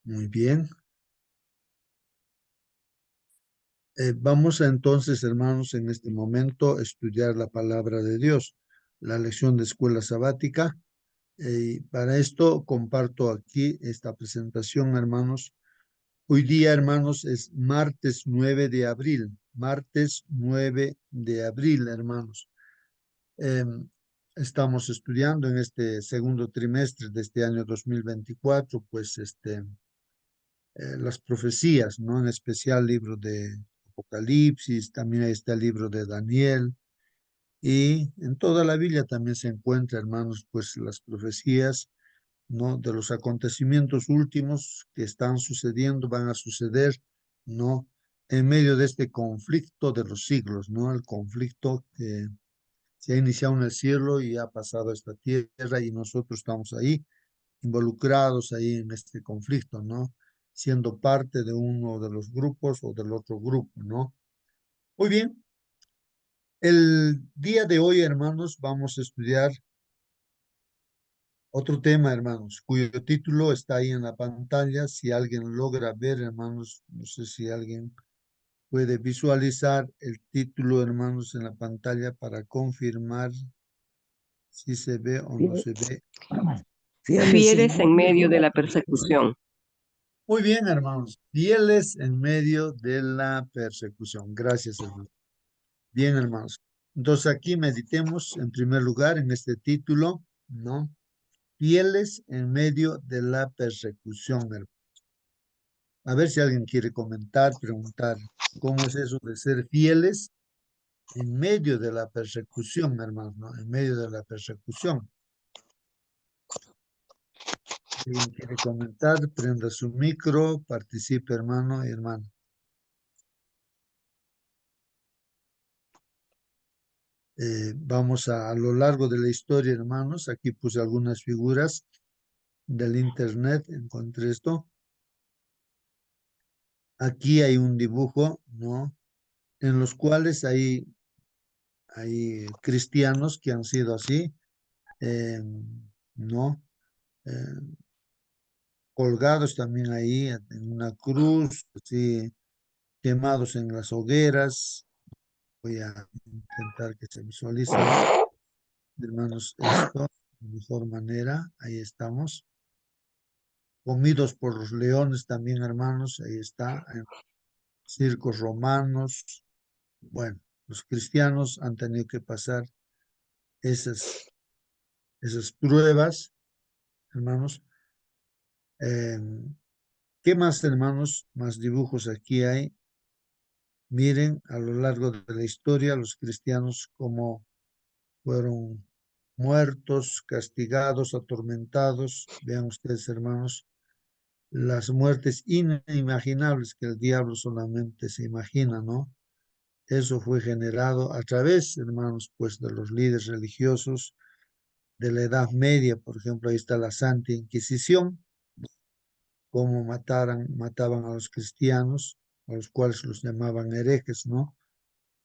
Muy bien. Vamos a entonces, hermanos, en este momento estudiar la palabra de Dios, la lección de escuela sabática. Para esto comparto aquí esta presentación, hermanos. Hoy día, hermanos, es martes 9 de abril. Martes 9 de abril, hermanos. Estamos estudiando en este segundo trimestre de este año 2024, pues las profecías, ¿no? En especial libro de Apocalipsis, también ahí está el libro de Daniel, y en toda la Biblia también se encuentra, hermanos, pues las profecías, ¿no? De los acontecimientos últimos que están sucediendo, van a suceder, ¿no? En medio de este conflicto de los siglos, ¿no? El conflicto que se ha iniciado en el cielo y ha pasado a esta tierra y nosotros estamos ahí involucrados ahí en este conflicto, ¿no? Siendo parte de uno de los grupos o del otro grupo, ¿no? Muy bien, el día de hoy, hermanos, vamos a estudiar otro tema, hermanos, cuyo título está ahí en la pantalla. Si alguien logra ver, hermanos, no sé si alguien puede visualizar el título, hermanos, en la pantalla para confirmar si se ve o no se ve. Fieles en medio de la persecución. Muy bien, hermanos. Fieles en medio de la persecución. Gracias, hermanos. Bien, hermanos. Entonces aquí meditemos en primer lugar en este título, ¿no? Fieles en medio de la persecución, hermanos. A ver si alguien quiere comentar, preguntar, ¿cómo es eso de ser fieles en medio de la persecución, hermanos, ¿no? En medio de la persecución. ¿Alguien quiere comentar? Prenda su micro, participe, hermano y hermana. Vamos a lo largo de la historia, hermanos. Aquí puse algunas figuras del internet, encontré esto. Aquí hay un dibujo, ¿no? En los cuales hay cristianos que han sido así, eh, ¿no? Eh, colgados también ahí en una cruz, así, quemados en las hogueras. Voy a intentar que se visualice, hermanos, esto de mejor manera. Ahí estamos. Comidos por los leones también, hermanos, ahí está, en circos romanos. Bueno, los cristianos han tenido que pasar esas pruebas, hermanos. Eh, ¿Qué más, hermanos? Más dibujos aquí hay. Miren, a lo largo de la historia, los cristianos cómo fueron muertos, castigados, atormentados. Vean ustedes, hermanos, las muertes inimaginables que el diablo solamente se imagina, ¿no? Eso fue generado a través, hermanos, pues de los líderes religiosos de la Edad Media. Por ejemplo, ahí está la Santa Inquisición, cómo mataban a los cristianos, a los cuales los llamaban herejes, ¿no?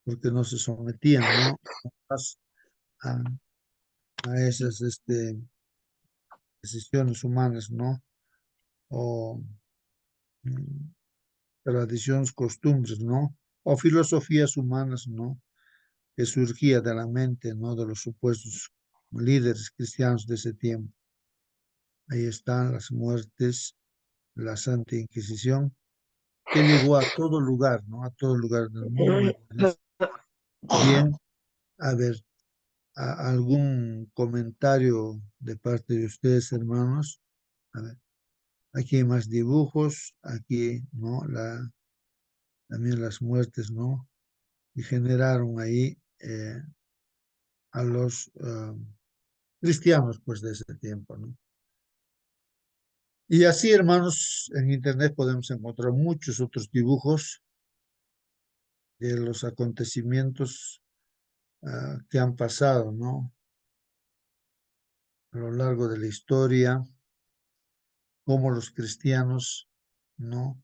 Porque no se sometían, ¿no? A, a esas decisiones humanas, ¿no? O tradiciones, costumbres, ¿no? O filosofías humanas, ¿no? Que surgía de la mente, ¿no? De los supuestos líderes cristianos de ese tiempo. Ahí están las muertes, la Santa Inquisición, que llegó a todo lugar, ¿no? A todo lugar del mundo. Bien, a ver, algún comentario de parte de ustedes, hermanos. A ver, aquí hay más dibujos, aquí, ¿no? También las muertes, ¿no? Y generaron ahí a los cristianos, pues, de ese tiempo, ¿no? Y así, hermanos, en internet podemos encontrar muchos otros dibujos de los acontecimientos que han pasado, ¿no? A lo largo de la historia, como los cristianos, ¿no?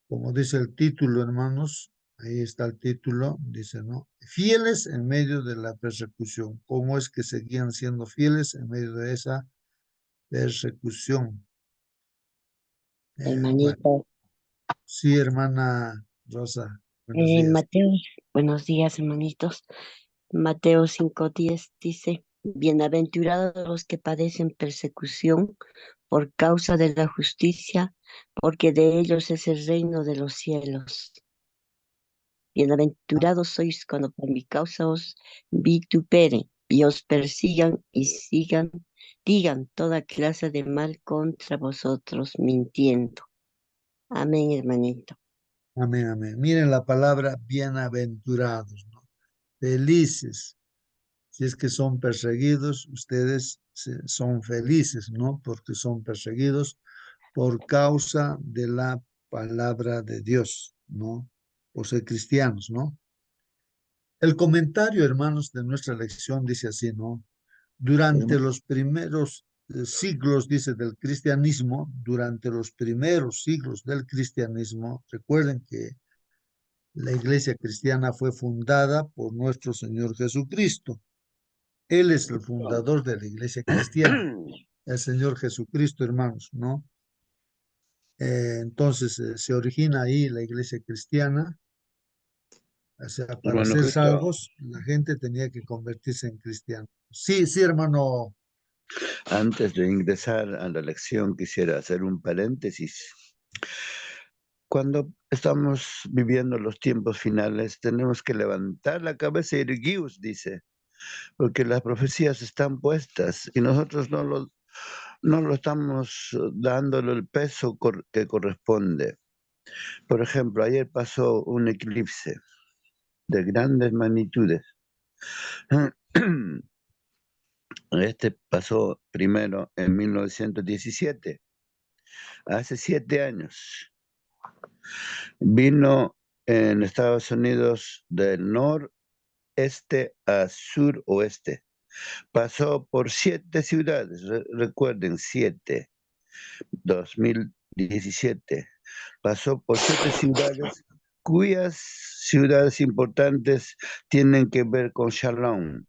Como dice el título, hermanos, ahí está el título, dice, ¿no? Fieles en medio de la persecución. ¿Cómo es que seguían siendo fieles en medio de esa persecución? Bueno, Hermanito, sí, hermana Rosa, buenos días. Mateo, buenos días, hermanitos. Mateo 5:10 dice, bienaventurados los que padecen persecución por causa de la justicia, porque de ellos es el reino de los cielos. Bienaventurados sois cuando por mi causa os vituperen y os persigan y digan toda clase de mal contra vosotros, mintiendo. Amén, hermanito. Amén, amén. Miren la palabra bienaventurados, ¿no? Felices. Si es que son perseguidos, ustedes son felices, ¿no? Porque son perseguidos por causa de la palabra de Dios, ¿no? Por ser cristianos, ¿no? El comentario, hermanos, de nuestra lección dice así, ¿no? Durante los primeros siglos, dice, del cristianismo, durante los primeros siglos del cristianismo, recuerden que la iglesia cristiana fue fundada por nuestro Señor Jesucristo. Él es el fundador de la iglesia cristiana, el Señor Jesucristo, hermanos, ¿no? Entonces se origina ahí la iglesia cristiana. O sea, para Bueno, ser justo salvos, la gente tenía que convertirse en cristiano. Sí, sí, hermano. antes de ingresar a la lección quisiera hacer un paréntesis. Cuando estamos viviendo los tiempos finales, tenemos que levantar la cabeza y erguios, dice, porque las profecías están puestas y nosotros no lo estamos dándole el peso que corresponde. Por ejemplo, ayer pasó un eclipse de grandes magnitudes. Este pasó primero en 1917, hace 7 años. Vino en Estados Unidos del noreste a suroeste. Pasó por 7 ciudades, recuerden, 7, 2017. Pasó por 7 ciudades cuyas ciudades importantes tienen que ver con Shalom.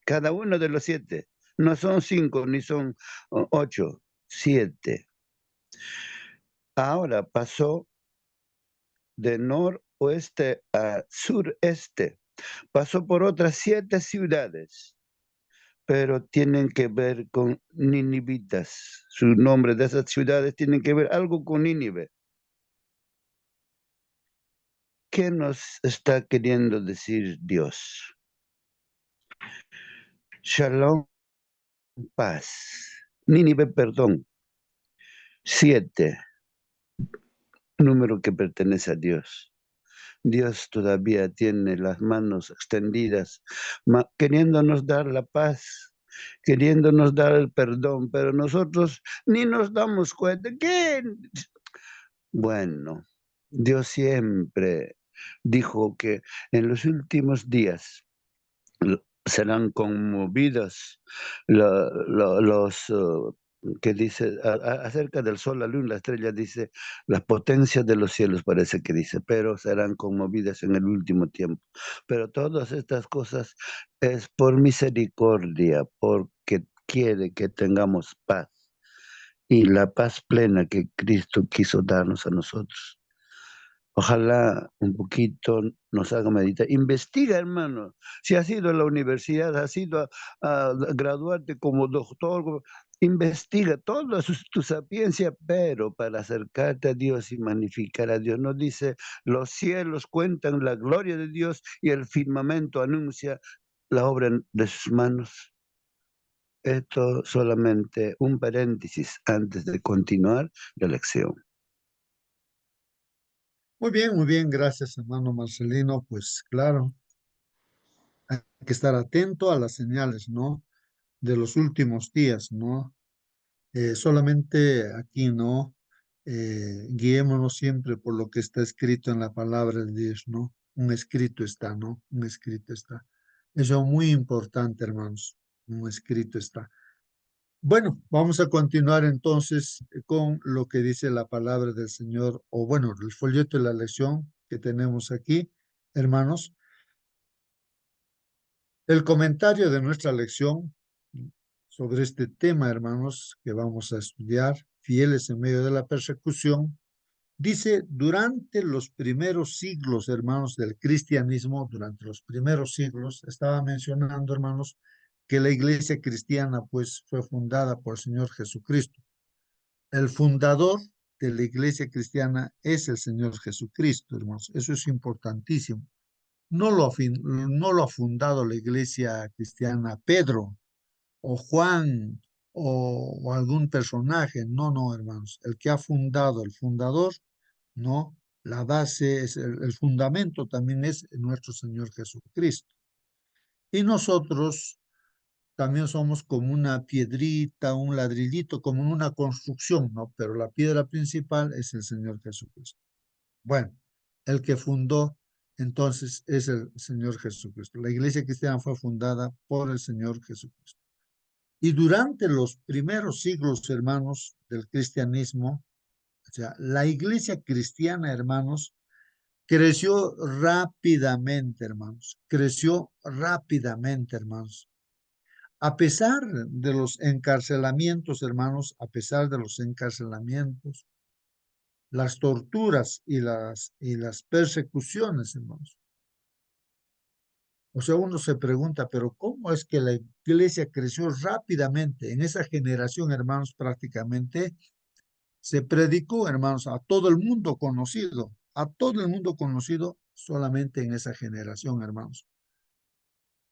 Cada uno de los 7. No son 5 ni son 8, 7. Ahora pasó de noroeste a sureste. Pasó por otras 7 ciudades, pero tienen que ver con ninivitas. Su nombre de esas ciudades tienen que ver algo con Nínive. ¿Qué nos está queriendo decir Dios? Shalom, paz. Nínive, perdón. 7, número que pertenece a Dios. Dios todavía tiene las manos extendidas, queriéndonos dar la paz, queriéndonos dar el perdón, pero nosotros ni nos damos cuenta. ¿Qué? Bueno, Dios siempre dijo que en los últimos días serán conmovidos los que dice acerca del sol, la luna, la estrella, dice las potencias de los cielos, parece que dice, pero serán conmovidas en el último tiempo. Pero todas estas cosas es por misericordia, porque quiere que tengamos paz y la paz plena que Cristo quiso darnos a nosotros. Ojalá un poquito nos haga meditar. Investiga, hermano. Si has ido a la universidad, has ido a graduarte como doctor, investiga toda tu sapiencia, pero para acercarte a Dios y magnificar a Dios. Nos dice, los cielos cuentan la gloria de Dios y el firmamento anuncia la obra de sus manos. Esto solamente un paréntesis antes de continuar la lección. Muy bien, gracias, hermano Marcelino. Pues claro, hay que estar atento a las señales, ¿no? De los últimos días, ¿no? Solamente aquí, ¿no? Guiémonos siempre por lo que está escrito en la palabra de Dios, ¿no? Un escrito está, ¿no? Un escrito está. Eso es muy importante, hermanos. Un escrito está. Bueno, vamos a continuar entonces con lo que dice la palabra del Señor, o bueno, el folleto de la lección que tenemos aquí, hermanos. El comentario de nuestra lección sobre este tema, hermanos, que vamos a estudiar, fieles en medio de la persecución, dice, durante los primeros siglos, hermanos, del cristianismo, durante los primeros siglos, estaba mencionando, hermanos, que la iglesia cristiana, pues, fue fundada por el Señor Jesucristo. El fundador de la iglesia cristiana es el Señor Jesucristo, hermanos. Eso es importantísimo. No lo ha fundado la iglesia cristiana Pedro o Juan o algún personaje. No, no, hermanos. El que ha fundado, el fundador, no. La base, es el fundamento también es nuestro Señor Jesucristo. Y nosotros también somos como una piedrita, un ladrillito, como una construcción, ¿no? Pero la piedra principal es el Señor Jesucristo. Bueno, el que fundó entonces es el Señor Jesucristo. La iglesia cristiana fue fundada por el Señor Jesucristo. Y durante los primeros siglos, hermanos, del cristianismo, o sea, la iglesia cristiana, hermanos, creció rápidamente, hermanos. Creció rápidamente, hermanos. A pesar de los encarcelamientos, hermanos, a pesar de los encarcelamientos, las torturas y las persecuciones, hermanos. O sea, uno se pregunta, pero ¿cómo es que la iglesia creció rápidamente? En esa generación, hermanos, prácticamente se predicó, hermanos, a todo el mundo conocido, a todo el mundo conocido solamente en esa generación, hermanos.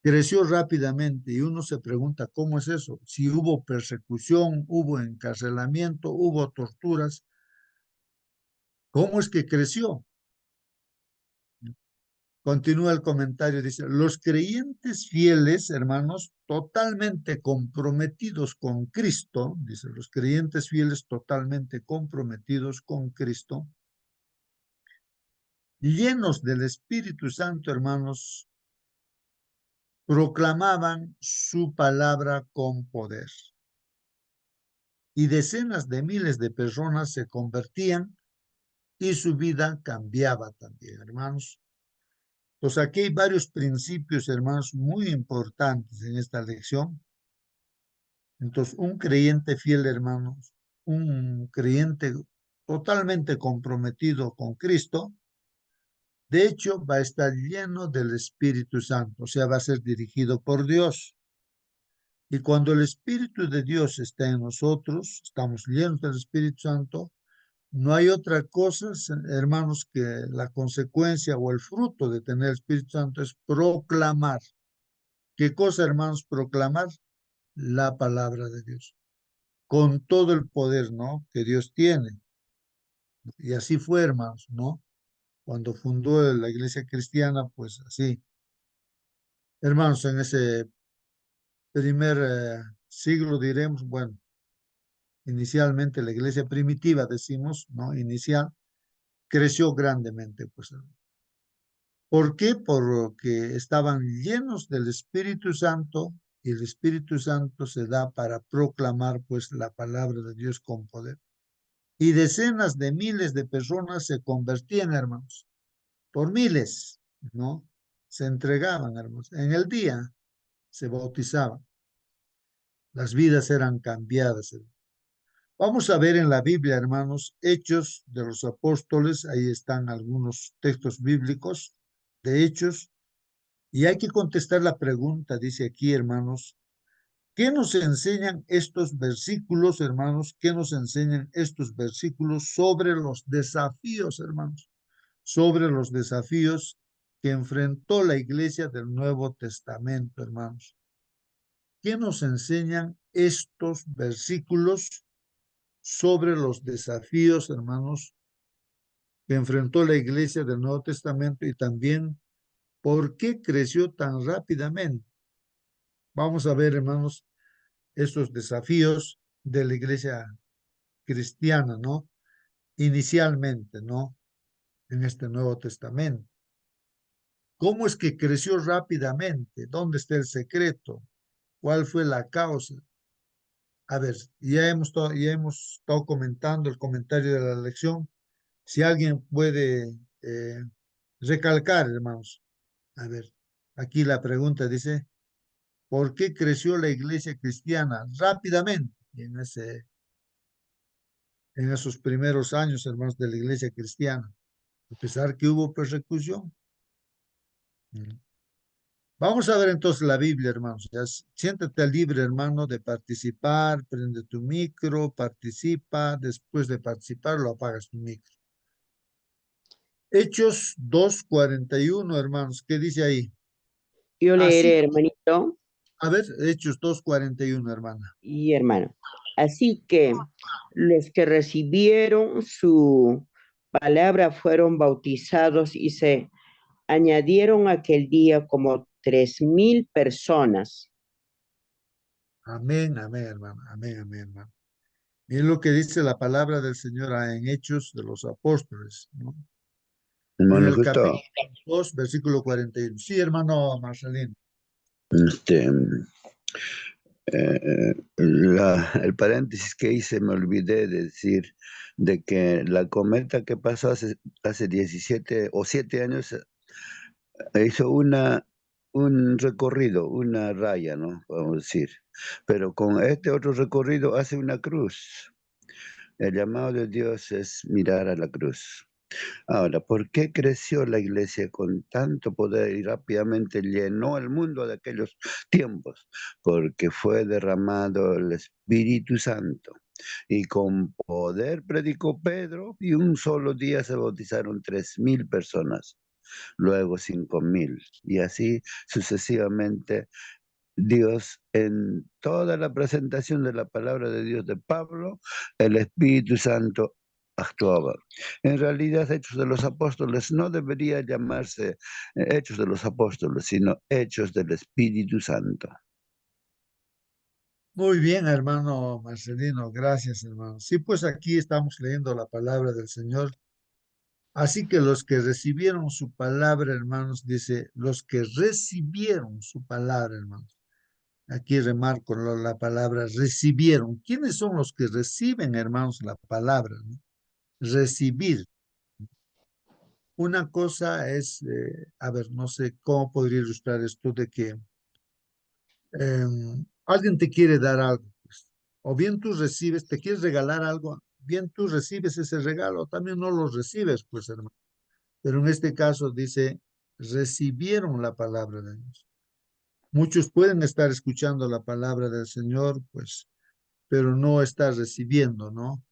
Creció rápidamente y uno se pregunta, ¿cómo es eso? Si hubo persecución, hubo encarcelamiento, hubo torturas, ¿cómo es que creció? Continúa el comentario, dice, los creyentes fieles, hermanos, totalmente comprometidos con Cristo, dice, los creyentes fieles totalmente comprometidos con Cristo, llenos del Espíritu Santo, hermanos, proclamaban su palabra con poder. Y decenas de miles de personas se convertían y su vida cambiaba también, hermanos. Pues aquí hay varios principios, hermanos, muy importantes en esta lección. Entonces, un creyente fiel, hermanos, un creyente totalmente comprometido con Cristo, de hecho, va a estar lleno del Espíritu Santo, o sea, va a ser dirigido por Dios. Y cuando el Espíritu de Dios está en nosotros, estamos llenos del Espíritu Santo, no hay otra cosa, hermanos, que la consecuencia o el fruto de tener el Espíritu Santo es proclamar. ¿Qué cosa, hermanos? Proclamar la palabra de Dios con todo el poder, ¿no? Que Dios tiene. Y así fue, hermanos, ¿no? Cuando fundó la iglesia cristiana, pues así. Hermanos, en ese primer siglo, diremos, bueno, inicialmente la iglesia primitiva, decimos, ¿no? Inicial, creció grandemente, pues. ¿Por qué? Porque estaban llenos del Espíritu Santo y el Espíritu Santo se da para proclamar, pues, la palabra de Dios con poder. Y decenas de miles de personas se convertían, hermanos, por miles, ¿no? Se entregaban, hermanos. En el día se bautizaban. Las vidas eran cambiadas, hermanos. Vamos a ver en la Biblia, hermanos, Hechos de los Apóstoles. Ahí están algunos textos bíblicos de Hechos. Y hay que contestar la pregunta, dice aquí, hermanos, ¿qué nos enseñan estos versículos, hermanos? ¿Qué nos enseñan estos versículos sobre los desafíos, hermanos? Sobre los desafíos que enfrentó la iglesia del Nuevo Testamento, hermanos. ¿Qué nos enseñan estos versículos sobre los desafíos, hermanos, que enfrentó la iglesia del Nuevo Testamento y también por qué creció tan rápidamente? Vamos a ver, hermanos, estos desafíos de la iglesia cristiana, ¿no? Inicialmente, ¿no? En este Nuevo Testamento. ¿Cómo es que creció rápidamente? ¿Dónde está el secreto? ¿Cuál fue la causa? A ver, ya hemos estado comentando el comentario de la lección. Si alguien puede recalcar, hermanos. A ver, aquí la pregunta dice, ¿por qué creció la iglesia cristiana rápidamente? Y en ese en esos primeros años, hermanos, de la iglesia cristiana, a pesar que hubo persecución. Vamos a ver entonces la Biblia, hermanos. Ya, siéntate libre, hermano, de participar, prende tu micro, participa, después de participar lo apagas tu micro. Hechos 2:41, hermanos, ¿qué dice ahí? Yo Así, leeré, hermanito a ver, Hechos 2:41, hermana. y hermano. Así que los que recibieron su palabra fueron bautizados y se añadieron aquel día como 3,000 personas. Amén, amén, hermano, amén, amén, hermano. Miren lo que dice la palabra del Señor en Hechos de los Apóstoles, ¿no? En Hermano, el justo, capítulo 2, versículo 41. Sí, hermano Marcelino. este, el paréntesis que hice, me olvidé de decir de que la cometa que pasó hace 17 o 7 años hizo un recorrido, una raya, ¿no? Vamos a decir. Pero con este otro recorrido hace una cruz. El llamado de Dios es mirar a la cruz. Ahora, ¿por qué creció la iglesia con tanto poder y rápidamente llenó el mundo de aquellos tiempos? Porque fue derramado el Espíritu Santo. Y con poder predicó Pedro y un solo día se bautizaron 3,000 personas, luego 5,000 y así sucesivamente. Dios, en toda la presentación de la palabra de Dios de Pablo, el Espíritu Santo actuaba. En realidad, Hechos de los Apóstoles no debería llamarse Hechos de los Apóstoles, sino Hechos del Espíritu Santo. Muy bien, hermano Marcelino, gracias, hermano. Sí, pues aquí estamos leyendo la palabra del Señor. Así que los que recibieron su palabra, hermanos, dice, los que recibieron su palabra, hermanos. Aquí remarco la palabra recibieron. ¿Quiénes son los que reciben, hermanos, la palabra, ¿no? Recibir. Una cosa es, a ver, no sé cómo podría ilustrar esto de que alguien te quiere dar algo, pues, o bien tú recibes, te quieres regalar algo, bien tú recibes ese regalo, también no lo recibes, pues, hermano. Pero en este caso dice, recibieron la palabra de Dios. Muchos pueden estar escuchando la palabra del Señor, pues, pero no estar recibiendo, ¿no?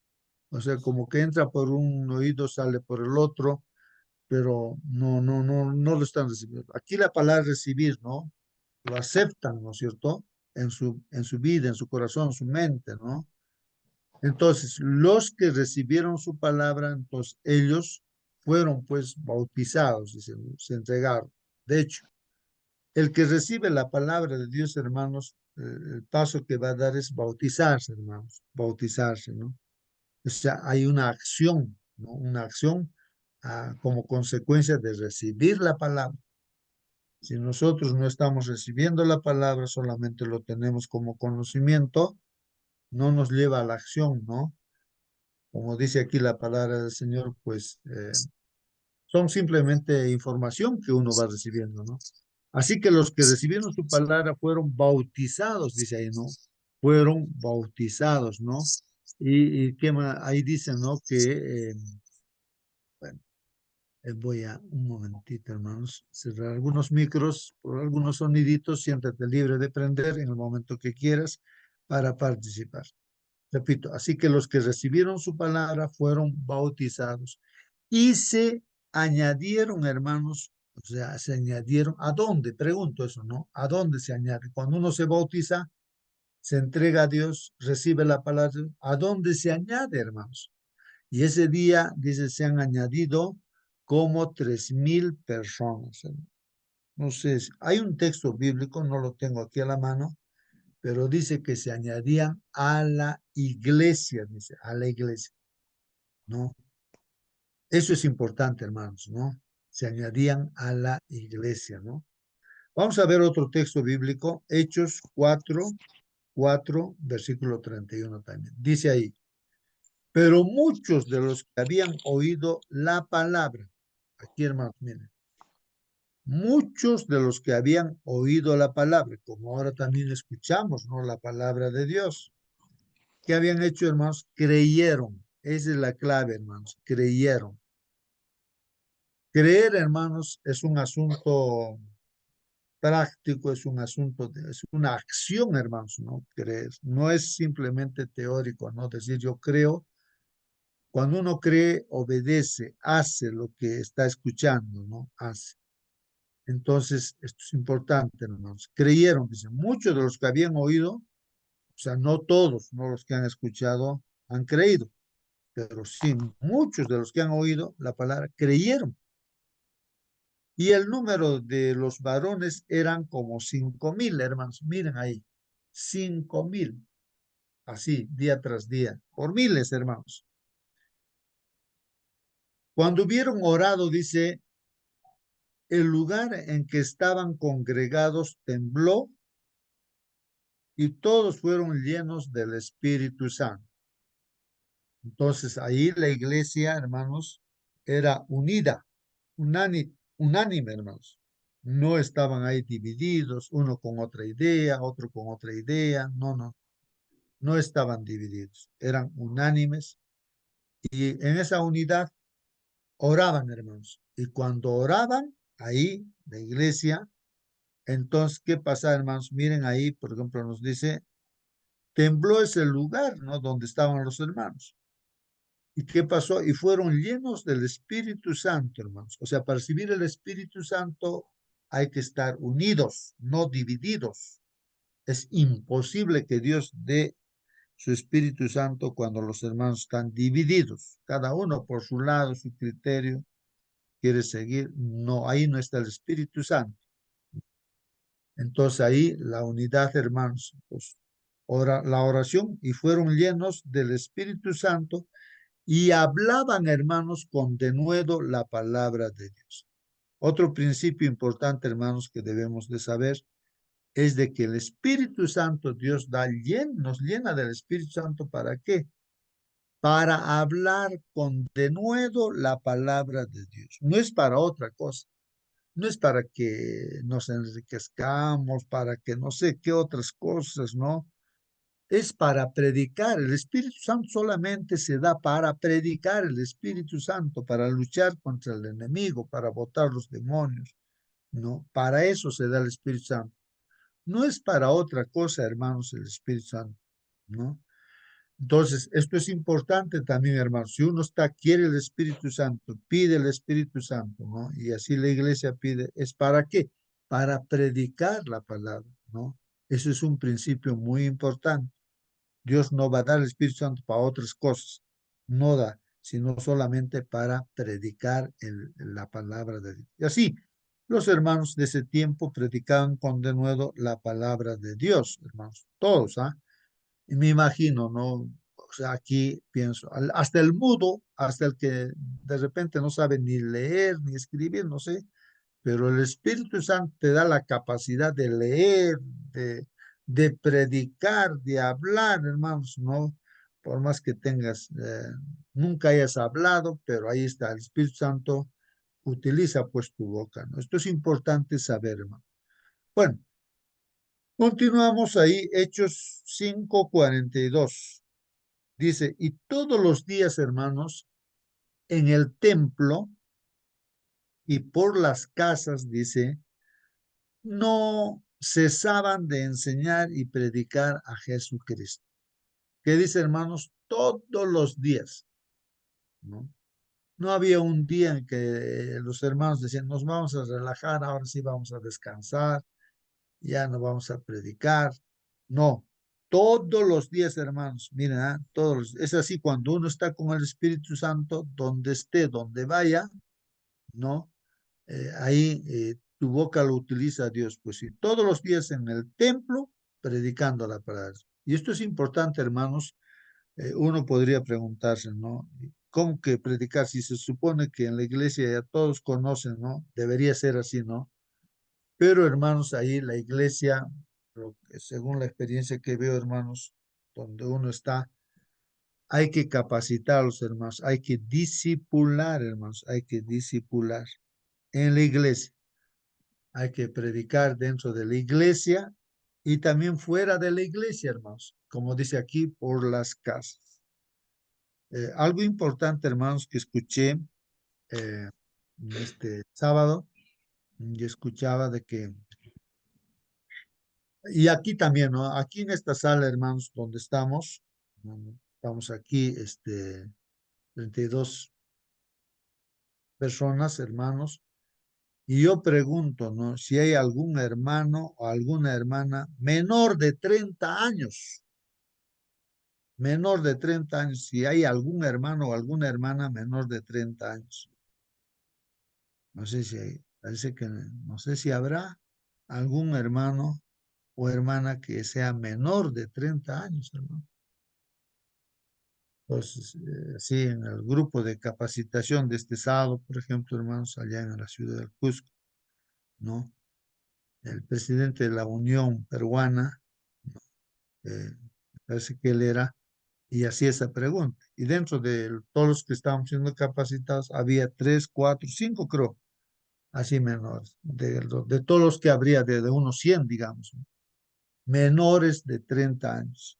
O sea, como que entra por un oído, sale por el otro, pero no lo están recibiendo. Aquí la palabra recibir, ¿no? Lo aceptan, ¿no es cierto? En su vida, en su corazón, en su mente, ¿no? Entonces, los que recibieron su palabra, entonces ellos fueron pues bautizados, dicen, se entregaron. De hecho, el que recibe la palabra de Dios, hermanos, el paso que va a dar es bautizarse, hermanos, bautizarse, ¿no? O sea, hay una acción, ¿no? Una acción como consecuencia de recibir la palabra. Si nosotros no estamos recibiendo la palabra, solamente lo tenemos como conocimiento, no nos lleva a la acción, ¿no? Como dice aquí la palabra del Señor, pues son simplemente información que uno va recibiendo, ¿no? Así que los que recibieron su palabra fueron bautizados, dice ahí, ¿no? Fueron bautizados, ¿no? Y qué más, ahí dice, ¿no? Que, bueno, voy a un momentito, hermanos, cerrar algunos micros por algunos soniditos, siéntate libre de prender en el momento que quieras para participar. Repito, así que los que recibieron su palabra fueron bautizados y se añadieron, hermanos, o sea, se añadieron, ¿a dónde? Pregunto eso, ¿no? ¿A dónde se añade? Cuando uno se bautiza, se entrega a Dios, recibe la palabra, ¿a dónde se añade, hermanos? Y ese día, dice, se han añadido como 3,000 personas. No sé, hay un texto bíblico, no lo tengo aquí a la mano, pero dice que se añadían a la iglesia, dice, a la iglesia, ¿no? Eso es importante, hermanos, ¿no? Se añadían a la iglesia, ¿no? Vamos a ver otro texto bíblico, Hechos 4, versículo 31 también. Dice ahí, pero muchos de los que habían oído la palabra, aquí hermanos, miren, muchos de los que habían oído la palabra, como ahora también escuchamos, ¿no? La palabra de Dios. ¿Qué habían hecho, hermanos? Creyeron. Esa es la clave, hermanos. Creyeron. Creer, hermanos, es un asunto práctico, es un asunto, es una acción, hermanos, ¿no? Creer. No es simplemente teórico, ¿no? Decir yo creo. Cuando uno cree, obedece, hace lo que está escuchando, ¿no? Hace. Entonces, esto es importante, hermanos. Creyeron, dicen, muchos de los que habían oído, o sea, no todos, no los que han escuchado, han creído, pero sí, muchos de los que han oído la palabra creyeron. Y el número de los varones eran como 5,000, hermanos. Miren ahí, 5,000, así, día tras día, por miles, hermanos. Cuando hubieron orado, dice, el lugar en que estaban congregados tembló y todos fueron llenos del Espíritu Santo. Entonces ahí la iglesia, hermanos, era unida, unánime, hermanos. No estaban ahí divididos, uno con otra idea, otro con otra idea. No, no, no estaban divididos. Eran unánimes y en esa unidad oraban, hermanos. Y cuando oraban, ahí la iglesia, entonces, ¿qué pasa, hermanos? Miren ahí, por ejemplo, nos dice, tembló ese lugar, ¿no? Donde estaban los hermanos. ¿Y qué pasó? Y fueron llenos del Espíritu Santo, hermanos. O sea, para recibir el Espíritu Santo hay que estar unidos, no divididos. Es imposible que Dios dé su Espíritu Santo cuando los hermanos están divididos, cada uno por su lado, su criterio, quiere seguir. No, ahí no está el Espíritu Santo. Entonces ahí la unidad, hermanos, pues, la oración y fueron llenos del Espíritu Santo y hablaban, hermanos, con denuedo la palabra de Dios. Otro principio importante, hermanos, que debemos de saber es de que el Espíritu Santo Dios nos llena del Espíritu Santo. ¿Para qué? Para hablar con denuedo la palabra de Dios. No es para otra cosa. No es para que nos enriquezcamos, para que no sé qué otras cosas, ¿no? Es para predicar. El Espíritu Santo solamente se da para predicar el Espíritu Santo, para luchar contra el enemigo, para botar los demonios, ¿no? Para eso se da el Espíritu Santo. No es para otra cosa, hermanos, el Espíritu Santo, ¿no? Entonces, esto es importante también, hermanos. Si uno quiere el Espíritu Santo, pide el Espíritu Santo, ¿no? Y así la iglesia pide, ¿es para qué? Para predicar la palabra, ¿no? Eso es un principio muy importante. Dios no va a dar el Espíritu Santo para otras cosas, no da, sino solamente para predicar la palabra de Dios. Y así, los hermanos de ese tiempo predicaban con denuedo la palabra de Dios, hermanos, todos, ¿ah? Y me imagino, ¿no? O sea, aquí pienso, hasta el mudo, hasta el que de repente no sabe ni leer ni escribir, no sé, pero el Espíritu Santo te da la capacidad de leer, de predicar, de hablar, hermanos, ¿no? Por más que tengas, nunca hayas hablado, pero ahí está, el Espíritu Santo utiliza pues tu boca, ¿no? Esto es importante saber, hermano. Bueno, continuamos ahí, Hechos 5:42. Dice, y todos los días, hermanos, en el templo y por las casas, dice, no cesaban de enseñar y predicar a Jesucristo. ¿Qué dice, hermanos? Todos los días, ¿no? No había un día en que los hermanos decían, nos vamos a relajar, ahora sí vamos a descansar, ya no vamos a predicar. No, todos los días, hermanos, miren, es así cuando uno está con el Espíritu Santo, donde esté, donde vaya, ¿no? Ahí tu boca lo utiliza Dios, pues sí, todos los días en el templo predicando la palabra. Y esto es importante, hermanos. Uno podría preguntarse, ¿no? ¿Cómo que predicar si se supone que en la iglesia ya todos conocen, ¿no? Debería ser así, ¿no? Pero, hermanos, ahí la iglesia, según la experiencia que veo, hermanos, donde uno está, hay que capacitar a los hermanos, hay que discipular, hermanos, hay que discipular en la iglesia. Hay que predicar dentro de la iglesia y también fuera de la iglesia, hermanos, como dice aquí, por las casas. Algo importante, hermanos, que escuché este sábado, yo escuchaba de que, y aquí también, ¿no? Aquí en esta sala, hermanos, donde estamos, estamos aquí, 32 personas, hermanos, y yo pregunto, ¿no? Si hay algún hermano o alguna hermana menor de 30 años, menor de 30 años, si hay algún hermano o alguna hermana menor de 30 años. No sé si hay, parece que no sé si habrá algún hermano o hermana que sea menor de 30 años, hermano. Entonces, sí, en el grupo de capacitación de este sábado, por ejemplo, hermanos, allá en la ciudad del Cusco, ¿no? El presidente de la Unión Peruana, parece que él era, y hacía esa pregunta. Y dentro de todos los que estábamos siendo capacitados, había 3, 4, 5, creo, así menores, de todos los que habría, de unos 100, digamos, ¿no? Menores de 30 años.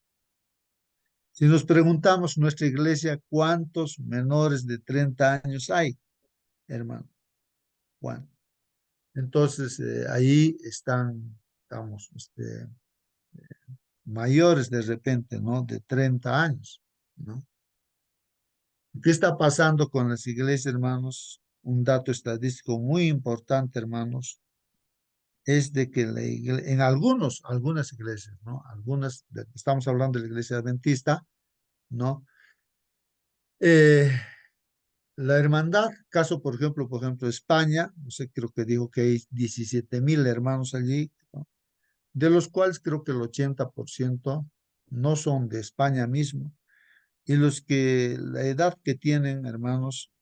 Si nos preguntamos en nuestra iglesia cuántos menores de 30 años hay, hermano, Juan. Entonces, ahí estamos, mayores de repente, ¿no? De 30 años, ¿no? ¿Qué está pasando con las iglesias, hermanos? Un dato estadístico muy importante, hermanos, es de que en algunas iglesias, ¿no? Estamos hablando de la iglesia adventista, ¿no? Eh, la hermandad, caso por ejemplo, España, no sé, creo que dijo que hay 17,000 hermanos allí, ¿no? De los cuales creo que el 80% no son de España mismo, y los que la edad que tienen, hermanos,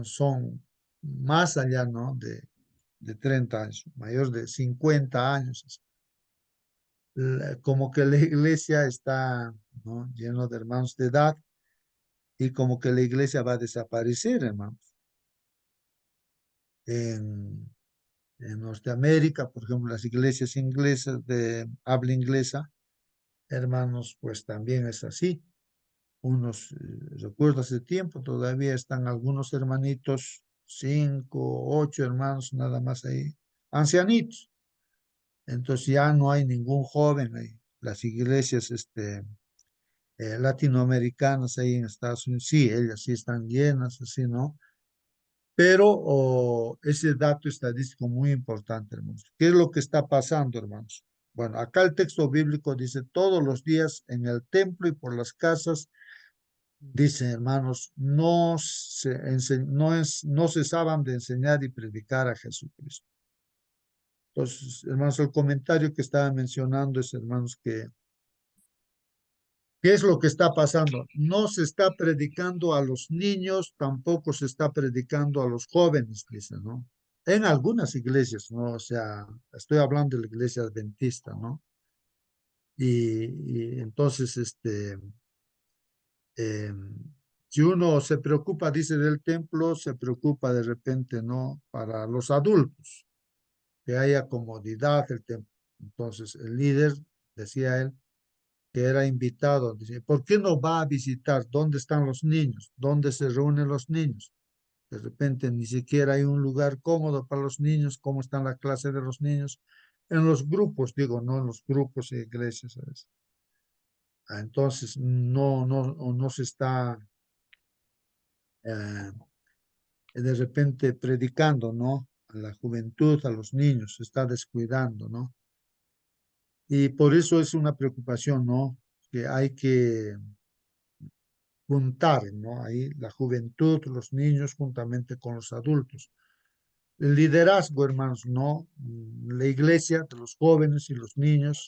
son más allá, ¿no? De 30 años, mayor de 50 años. Como que la iglesia está, ¿no? Lleno de hermanos de edad, y como que la iglesia va a desaparecer, hermanos. En Norteamérica, por ejemplo, las iglesias inglesas de habla inglesa, hermanos, pues también es así. Recuerdo hace tiempo, todavía están algunos hermanitos, 5, 8 hermanos nada más ahí, ancianitos. Entonces ya no hay ningún joven ahí. Las iglesias latinoamericanas ahí en Estados Unidos, sí, ellas sí están llenas, así, ¿no? Pero ese dato estadístico muy importante, hermanos. ¿Qué es lo que está pasando, hermanos? Bueno, acá el texto bíblico dice, todos los días en el templo y por las casas, dice, hermanos, no cesaban de enseñar y predicar a Jesucristo. Entonces, hermanos, el comentario que estaba mencionando es, hermanos, ¿qué es lo que está pasando? No se está predicando a los niños, tampoco se está predicando a los jóvenes, dice, ¿no? En algunas iglesias, ¿no? O sea, estoy hablando de la iglesia adventista, ¿no? Y entonces, eh, si uno se preocupa, dice, del templo, se preocupa de repente, ¿no? Para los adultos, que haya comodidad el templo. Entonces, el líder, decía él, que era invitado, dice, ¿por qué no va a visitar dónde están los niños? ¿Dónde se reúnen los niños? De repente ni siquiera hay un lugar cómodo para los niños, cómo están la clase de los niños. En los grupos, digo, no en los grupos de iglesias, ¿sabes? Entonces, no se está eh, de repente predicando, ¿no? A la juventud, a los niños, se está descuidando, ¿no? Y por eso es una preocupación, ¿no? Que hay que juntar, ¿no? Ahí la juventud, los niños, juntamente con los adultos. El liderazgo, hermanos, ¿no? La iglesia, de los jóvenes y los niños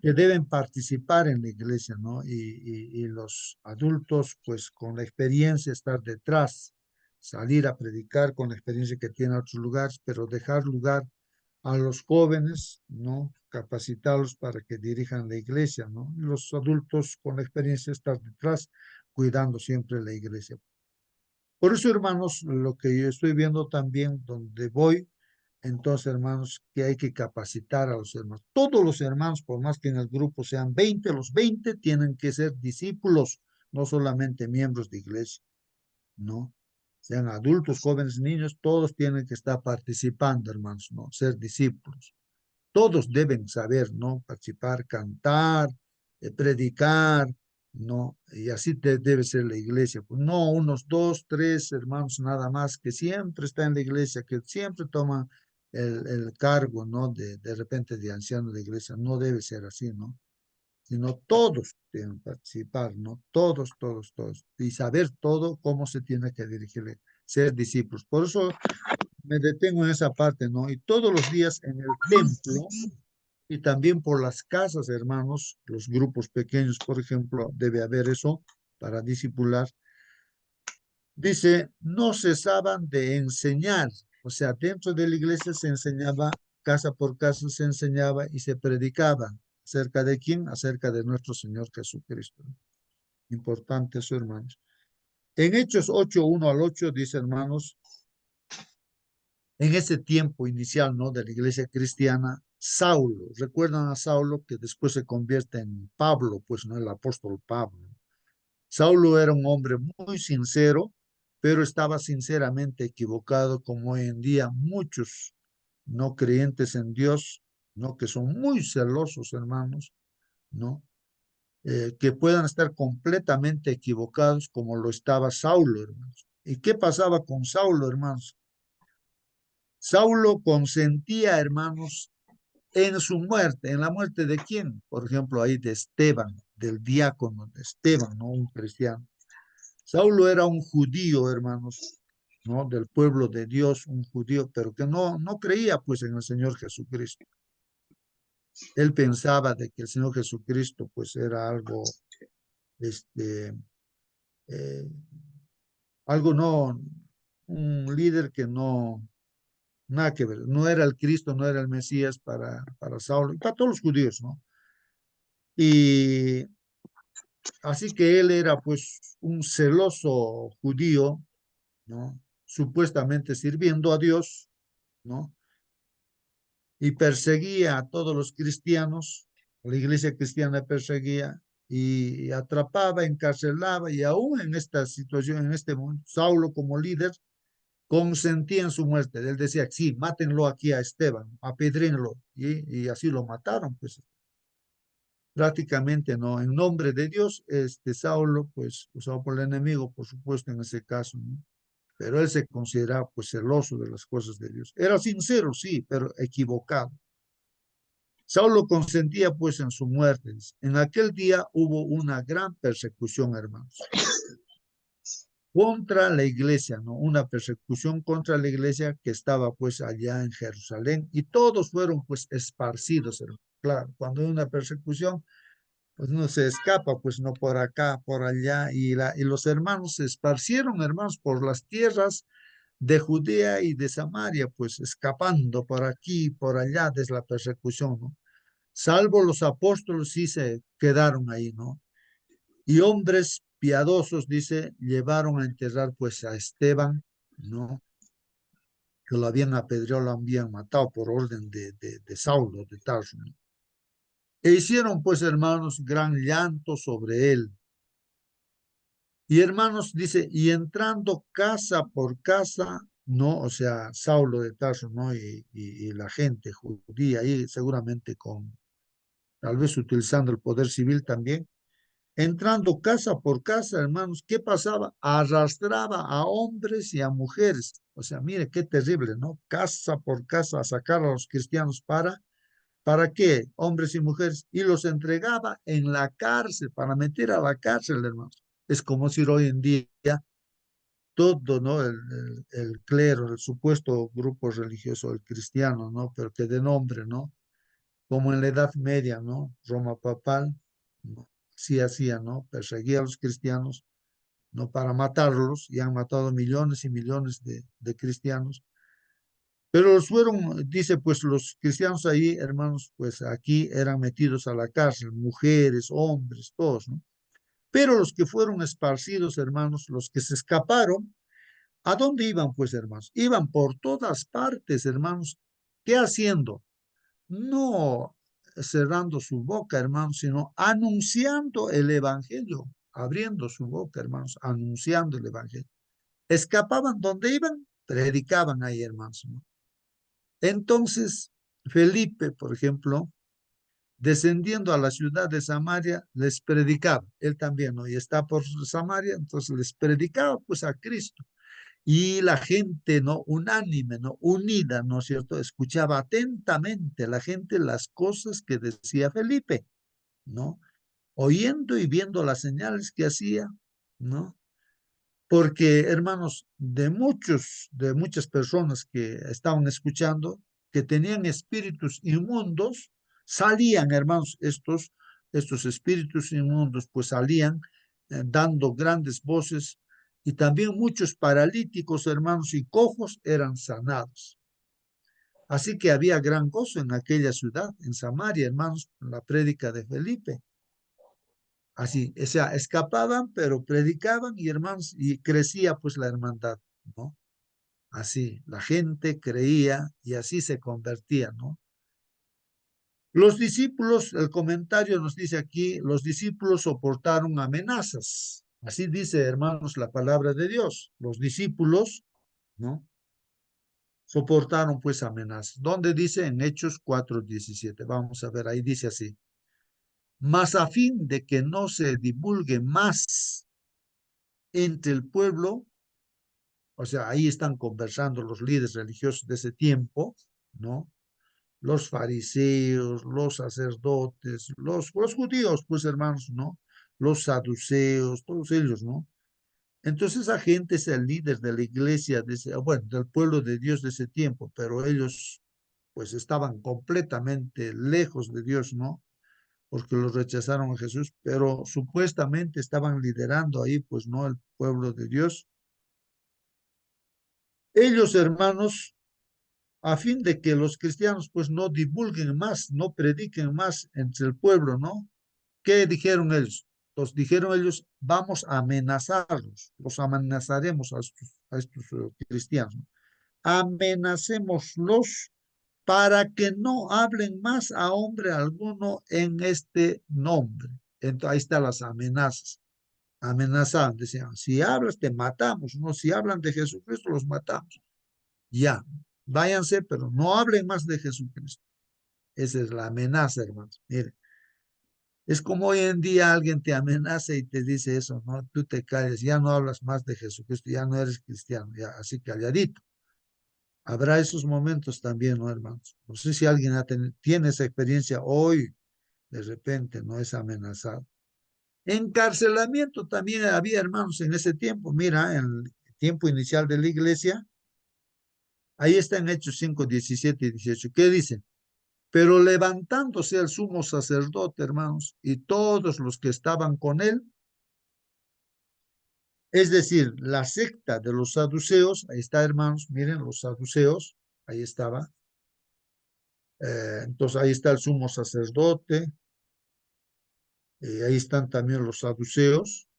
que deben participar en la iglesia, ¿no? Y los adultos, pues con la experiencia, estar detrás, salir a predicar con la experiencia que tienen otros lugares, pero dejar lugar a los jóvenes, ¿no? Capacitarlos para que dirijan la iglesia, ¿no? Y los adultos con la experiencia estar detrás, cuidando siempre la iglesia. Por eso, hermanos, lo que yo estoy viendo también donde voy, entonces, hermanos, que hay que capacitar a los hermanos. Todos los hermanos, por más que en el grupo sean 20, los 20 tienen que ser discípulos, no solamente miembros de iglesia, ¿no? Sean adultos, jóvenes, niños, todos tienen que estar participando, hermanos, ¿no? Ser discípulos. Todos deben saber, ¿no? Participar, cantar, predicar, ¿no? Y así debe ser la iglesia. Pues no unos 2, 3 hermanos nada más que siempre están en la iglesia, que siempre toman el cargo, ¿no? De repente de anciano de iglesia. No debe ser así, ¿no? Sino todos deben participar, ¿no? Todos, todos, todos. Y saber todo cómo se tiene que dirigir, ser discípulos. Por eso me detengo en esa parte, ¿no? Y todos los días en el templo y también por las casas, hermanos, los grupos pequeños, por ejemplo, debe haber eso para discipular. Dice, no cesaban de enseñar, o sea, dentro de la iglesia se enseñaba, casa por casa se enseñaba y se predicaba. ¿Acerca de quién? Acerca de nuestro Señor Jesucristo. Importante eso, hermanos. En Hechos 8, 1 al 8, dice, hermanos, en ese tiempo inicial, ¿no? De la iglesia cristiana, Saulo, recuerdan a Saulo que después se convierte en Pablo, pues no el apóstol Pablo. Saulo era un hombre muy sincero, pero estaba sinceramente equivocado, como hoy en día muchos no creyentes en Dios, ¿no? Que son muy celosos, hermanos, ¿no? Que puedan estar completamente equivocados como lo estaba Saulo, hermanos. ¿Y qué pasaba con Saulo, hermanos? Saulo consentía, hermanos, en su muerte. ¿En la muerte de quién? Por ejemplo, ahí de Esteban, del diácono de Esteban, ¿no? Un cristiano. Saulo era un judío, hermanos, ¿no? Del pueblo de Dios, un judío, pero que no creía pues en el Señor Jesucristo. Él pensaba de que el Señor Jesucristo pues era algo, este, eh, algo no, un líder que no, nada que ver, no era el Cristo, no era el Mesías para Saulo y para todos los judíos, ¿no? Y así que él era pues un celoso judío, ¿no? Supuestamente sirviendo a Dios, ¿no? Y perseguía a todos los cristianos, la iglesia cristiana perseguía y atrapaba, encarcelaba y aún en esta situación, en este momento, Saulo como líder consentía en su muerte. Él decía, sí, mátenlo aquí a Esteban, apedrínlo, y así lo mataron, pues prácticamente no, en nombre de Dios, Saulo, pues usado por el enemigo, por supuesto, en ese caso, ¿no? Pero él se consideraba pues celoso de las cosas de Dios. Era sincero, sí, pero equivocado. Saulo consentía pues en su muerte. En aquel día hubo una gran persecución, hermanos, contra la iglesia, ¿no? Una persecución contra la iglesia que estaba pues allá en Jerusalén y todos fueron pues esparcidos, hermanos. Claro, cuando hay una persecución, pues no se escapa, pues no por acá, por allá, y los hermanos se esparcieron, hermanos, por las tierras de Judea y de Samaria, pues escapando por aquí, por allá, desde la persecución, ¿no? Salvo los apóstoles sí se quedaron ahí, ¿no? Y hombres piadosos, dice, llevaron a enterrar pues a Esteban, ¿no? Que lo habían apedreado, lo habían matado por orden de Saulo, de Tarso, ¿no? E hicieron pues, hermanos, gran llanto sobre él. Y hermanos, dice, y entrando casa por casa, ¿no? O sea, Saulo de Tarso, ¿no? Y la gente judía ahí, seguramente con, tal vez utilizando el poder civil también, entrando casa por casa, hermanos, ¿qué pasaba? Arrastraba a hombres y a mujeres. O sea, mire qué terrible, ¿no? Casa por casa a sacar a los cristianos ¿para qué? Hombres y mujeres. Y los entregaba en la cárcel, para meter a la cárcel, hermanos. Es como si hoy en día todo, ¿no? El clero, el supuesto grupo religioso, el cristiano, ¿no? Pero que de nombre, ¿no? Como en la Edad Media, ¿no? Roma papal, ¿no? Sí hacía, ¿no? Perseguía a los cristianos, ¿no? Para matarlos, y han matado millones y millones de cristianos. Pero los fueron, dice, pues los cristianos ahí, hermanos, pues aquí eran metidos a la cárcel, mujeres, hombres, todos, ¿no? Pero los que fueron esparcidos, hermanos, los que se escaparon, ¿a dónde iban, pues, hermanos? Iban por todas partes, hermanos. ¿Qué haciendo? No cerrando su boca, hermanos, sino anunciando el evangelio, abriendo su boca, hermanos, anunciando el evangelio. Escapaban donde iban, predicaban ahí, hermanos, ¿no? Entonces, Felipe, por ejemplo, descendiendo a la ciudad de Samaria, les predicaba. Él también, ¿no? Y está por Samaria, entonces les predicaba pues a Cristo. Y la gente, ¿no? Unánime, ¿no? Unida, ¿no es cierto? Escuchaba atentamente la gente las cosas que decía Felipe, ¿no? Oyendo y viendo las señales que hacía, ¿no? Porque, hermanos, de muchas personas que estaban escuchando, que tenían espíritus inmundos, salían, hermanos, estos espíritus inmundos, pues salían dando grandes voces, y también muchos paralíticos, hermanos, y cojos eran sanados. Así que había gran gozo en aquella ciudad, en Samaria, hermanos, en la prédica de Felipe. Así, o sea, escapaban, pero predicaban y hermanos, y crecía pues la hermandad, ¿no? Así, la gente creía y así se convertía, ¿no? Los discípulos, el comentario nos dice aquí, los discípulos soportaron amenazas. Así dice, hermanos, la palabra de Dios. Los discípulos, ¿no? Soportaron pues amenazas. ¿Dónde dice? En Hechos 4:17. Vamos a ver, ahí dice así. Mas a fin de que no se divulgue más entre el pueblo, o sea, ahí están conversando los líderes religiosos de ese tiempo, ¿no? Los fariseos, los sacerdotes, los judíos, pues hermanos, ¿no? Los saduceos, todos ellos, ¿no? Entonces esa gente es el líder de la iglesia, bueno, del pueblo de Dios de ese tiempo, pero ellos pues estaban completamente lejos de Dios, ¿no? Porque los rechazaron a Jesús, pero supuestamente estaban liderando ahí, pues, ¿no? El pueblo de Dios. Ellos, hermanos, a fin de que los cristianos pues no divulguen más, no prediquen más entre el pueblo, ¿no? ¿Qué dijeron ellos? Los dijeron ellos, vamos a amenazarlos, los amenazaremos a estos cristianos, ¿no? Amenacémoslos para que no hablen más a hombre alguno en este nombre. Entonces, ahí están las amenazas. Amenazaban, decían, si hablas te matamos, no, si hablan de Jesucristo los matamos. Ya, váyanse, pero no hablen más de Jesucristo. Esa es la amenaza, hermanos. Mire, es como hoy en día alguien te amenaza y te dice eso, ¿no? Tú te calles, ya no hablas más de Jesucristo, ya no eres cristiano, ya, así calladito. Habrá esos momentos también, ¿no, hermanos? No sé si alguien tiene esa experiencia hoy, de repente, ¿no? Es amenazado. Encarcelamiento también había, hermanos, en ese tiempo. Mira, en el tiempo inicial de la iglesia, ahí está en Hechos 5, 17 y 18. ¿Qué dice? Pero levantándose el sumo sacerdote, hermanos, y todos los que estaban con él, es decir, la secta de los saduceos, ahí está, hermanos, miren, los saduceos, ahí estaba. Entonces ahí está el sumo sacerdote, ahí están también los saduceos.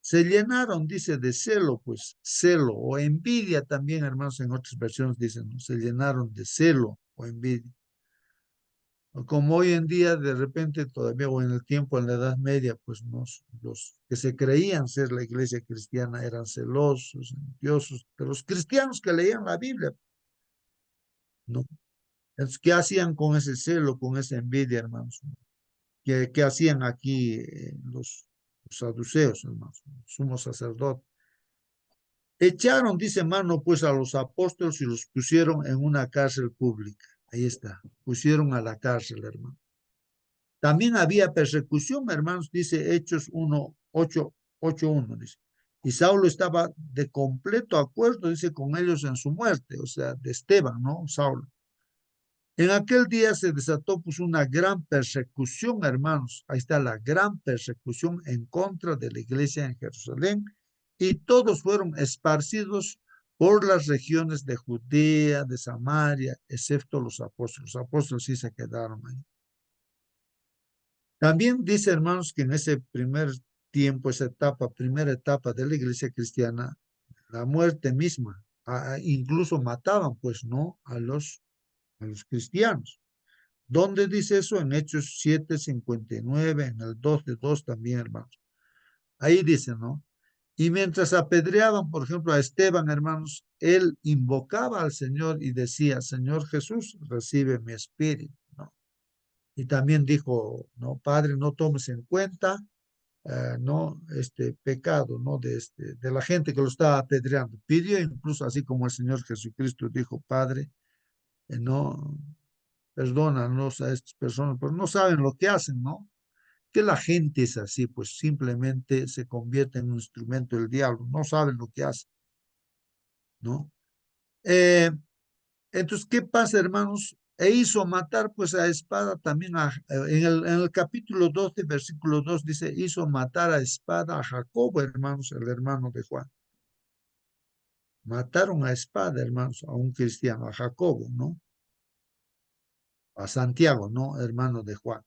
Se llenaron, dice, de celo, pues, celo o envidia también, hermanos, en otras versiones dicen, ¿no? Se llenaron de celo o envidia. Como hoy en día, de repente, todavía, o en el tiempo, en la Edad Media, pues los que se creían ser la iglesia cristiana eran celosos, envidiosos, de los cristianos que leían la Biblia, ¿no? Entonces, ¿qué hacían con ese celo, con esa envidia, hermanos? ¿Qué hacían aquí los saduceos, hermanos? Sumos sacerdotes. Echaron, dice mano, pues a los apóstoles y los pusieron en una cárcel pública. Ahí está, pusieron a la cárcel, hermano. También había persecución, hermanos, dice Hechos 1:8:1, dice. Y Saulo estaba de completo acuerdo, dice, con ellos en su muerte, o sea, de Esteban, ¿no? Saulo. En aquel día se desató pues una gran persecución, hermanos. Ahí está la gran persecución en contra de la iglesia en Jerusalén, y todos fueron esparcidos por las regiones de Judea, de Samaria, excepto los apóstoles. Los apóstoles sí se quedaron ahí. También dice, hermanos, que en ese primer tiempo, esa etapa, primera etapa de la iglesia cristiana, la muerte misma, incluso mataban, pues, ¿no? A los cristianos. ¿Dónde dice eso? En Hechos 7:59, en el 2:2 también, hermanos. Ahí dice, ¿no? Y mientras apedreaban, por ejemplo, a Esteban, hermanos, él invocaba al Señor y decía, Señor Jesús, recibe mi espíritu, ¿no? Y también dijo, no, Padre, no tomes en cuenta, no, este pecado, ¿no? De la gente que lo estaba apedreando. Pidió incluso así como el Señor Jesucristo dijo, Padre, no, perdónanos a estas personas, pero no saben lo que hacen, ¿no? Que la gente es así, pues simplemente se convierte en un instrumento del diablo, no saben lo que hacen, ¿no? Eh, entonces, ¿qué pasa, hermanos? E hizo matar pues a espada también en el capítulo 12, versículo 2 dice, hizo matar a espada a Jacobo, hermanos, el hermano de Juan. Mataron a espada, hermanos, a un cristiano, a Jacobo, ¿no? A Santiago, ¿no? Hermano de Juan.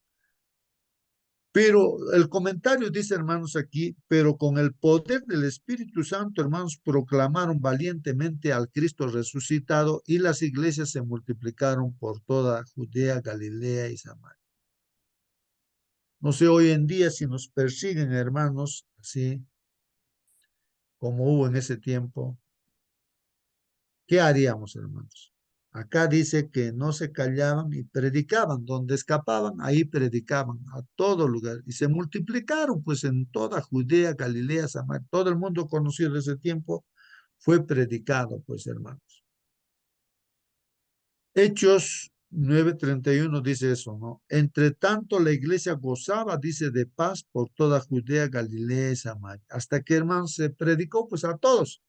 Pero el comentario dice, hermanos, aquí, pero con el poder del Espíritu Santo, hermanos, proclamaron valientemente al Cristo resucitado y las iglesias se multiplicaron por toda Judea, Galilea y Samaria. No sé hoy en día si nos persiguen, hermanos, así como hubo en ese tiempo, ¿qué haríamos, hermanos? Acá dice que no se callaban y predicaban. Donde escapaban, ahí predicaban a todo lugar. Y se multiplicaron, pues, en toda Judea, Galilea, Samaria. Todo el mundo conocido de ese tiempo fue predicado, pues, hermanos. Hechos 9:31 dice eso, ¿no? Entre tanto, la iglesia gozaba, dice, de paz por toda Judea, Galilea y Samaria. Hasta que, hermanos, se predicó, pues, a todos.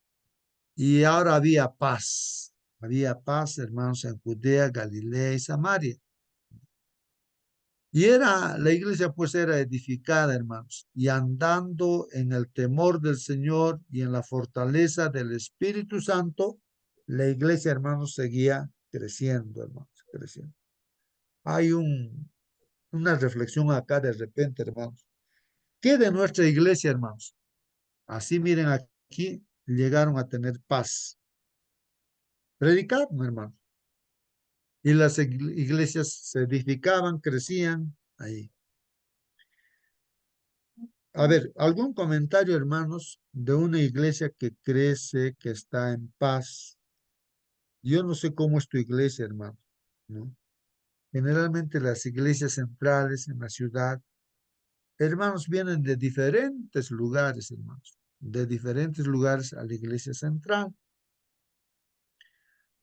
Y ahora había paz. Había paz, hermanos, en Judea, Galilea y Samaria. Y la iglesia pues era edificada, hermanos, y andando en el temor del Señor y en la fortaleza del Espíritu Santo, la iglesia, hermanos, seguía creciendo, hermanos, creciendo. Hay una reflexión acá de repente, hermanos. ¿Qué de nuestra iglesia, hermanos? Así miren aquí, llegaron a tener paz. Predicaron, hermanos. Y las iglesias se edificaban, crecían ahí. A ver, ¿algún comentario, hermanos, de una iglesia que crece, que está en paz? Yo no sé cómo es tu iglesia, hermano, ¿no? Generalmente las iglesias centrales en la ciudad, hermanos, vienen de diferentes lugares, hermanos, de diferentes lugares a la iglesia central.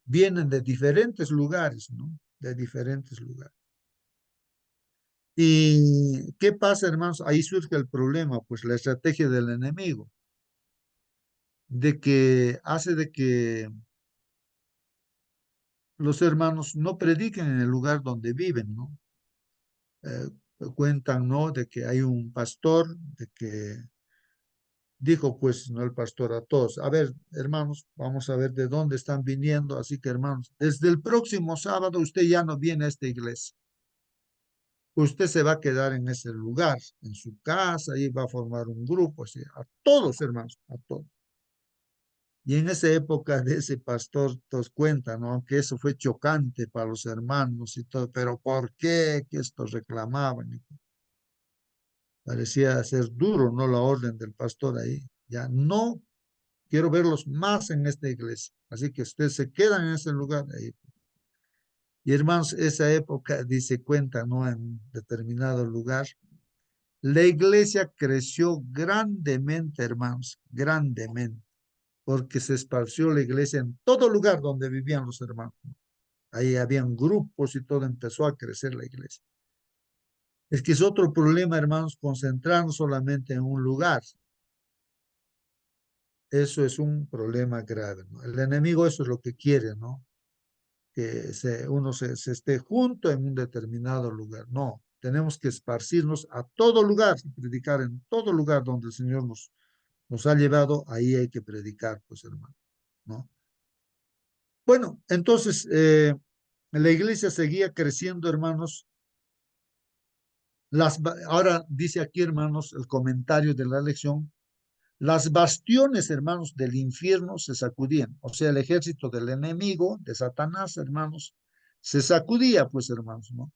Vienen de diferentes lugares, ¿no? De diferentes lugares. ¿Y qué pasa, hermanos? Ahí surge el problema, pues la estrategia del enemigo, de que hace de que los hermanos no prediquen en el lugar donde viven, ¿no? Eh, Cuentan, ¿no? De que hay un pastor, de que dijo, pues, no el pastor a todos, a ver, hermanos, vamos a ver de dónde están viniendo, así que, hermanos, desde el próximo sábado usted ya no viene a esta iglesia. Usted se va a quedar en ese lugar, en su casa, y va a formar un grupo, así, a todos, hermanos, a todos. Y en esa época de ese pastor, nos cuentan, ¿no? Aunque eso fue chocante para los hermanos y todo, pero ¿por qué que estos reclamaban? Parecía ser duro, ¿no? La orden del pastor ahí. Ya no quiero verlos más en esta iglesia. Así que ustedes se quedan en ese lugar ahí. Y hermanos, esa época, dice, cuenta, ¿no? En un determinado lugar. La iglesia creció grandemente, hermanos, grandemente, porque se esparció la iglesia en todo lugar donde vivían los hermanos. Ahí habían grupos y todo, empezó a crecer la iglesia. Es que es otro problema, hermanos, concentrarnos solamente en un lugar. Eso es un problema grave, ¿no? El enemigo eso es lo que quiere, ¿no? Que uno se esté junto en un determinado lugar. No, tenemos que esparcirnos a todo lugar y predicar en todo lugar donde el Señor nos ha llevado. Ahí hay que predicar, pues, hermano, ¿no? Bueno, entonces, la iglesia seguía creciendo, hermanos. Ahora dice aquí, hermanos, el comentario de la lección, las bastiones, hermanos, del infierno se sacudían. O sea, el ejército del enemigo, de Satanás, hermanos, se sacudía, pues, hermanos, ¿no?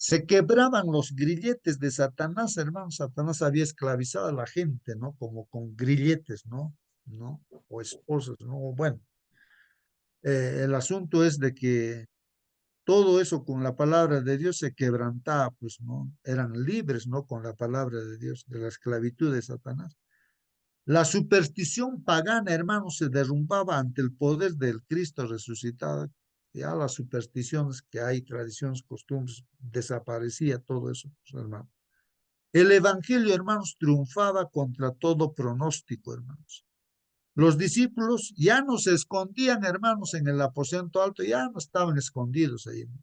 Se quebraban los grilletes de Satanás, hermanos. Satanás había esclavizado a la gente, ¿no? Como con grilletes, ¿no? ¿No? O esposas, ¿no? Bueno, el asunto es de que todo eso con la palabra de Dios se quebrantaba, pues, ¿no? Eran libres, ¿no? Con la palabra de Dios, de la esclavitud de Satanás. La superstición pagana, hermanos, se derrumbaba ante el poder del Cristo resucitado. Ya las supersticiones que hay, tradiciones, costumbres, desaparecía todo eso, pues, hermanos. El evangelio, hermanos, triunfaba contra todo pronóstico, hermanos. Los discípulos ya no se escondían, hermanos, en el aposento alto, ya no estaban escondidos ahí, ¿no?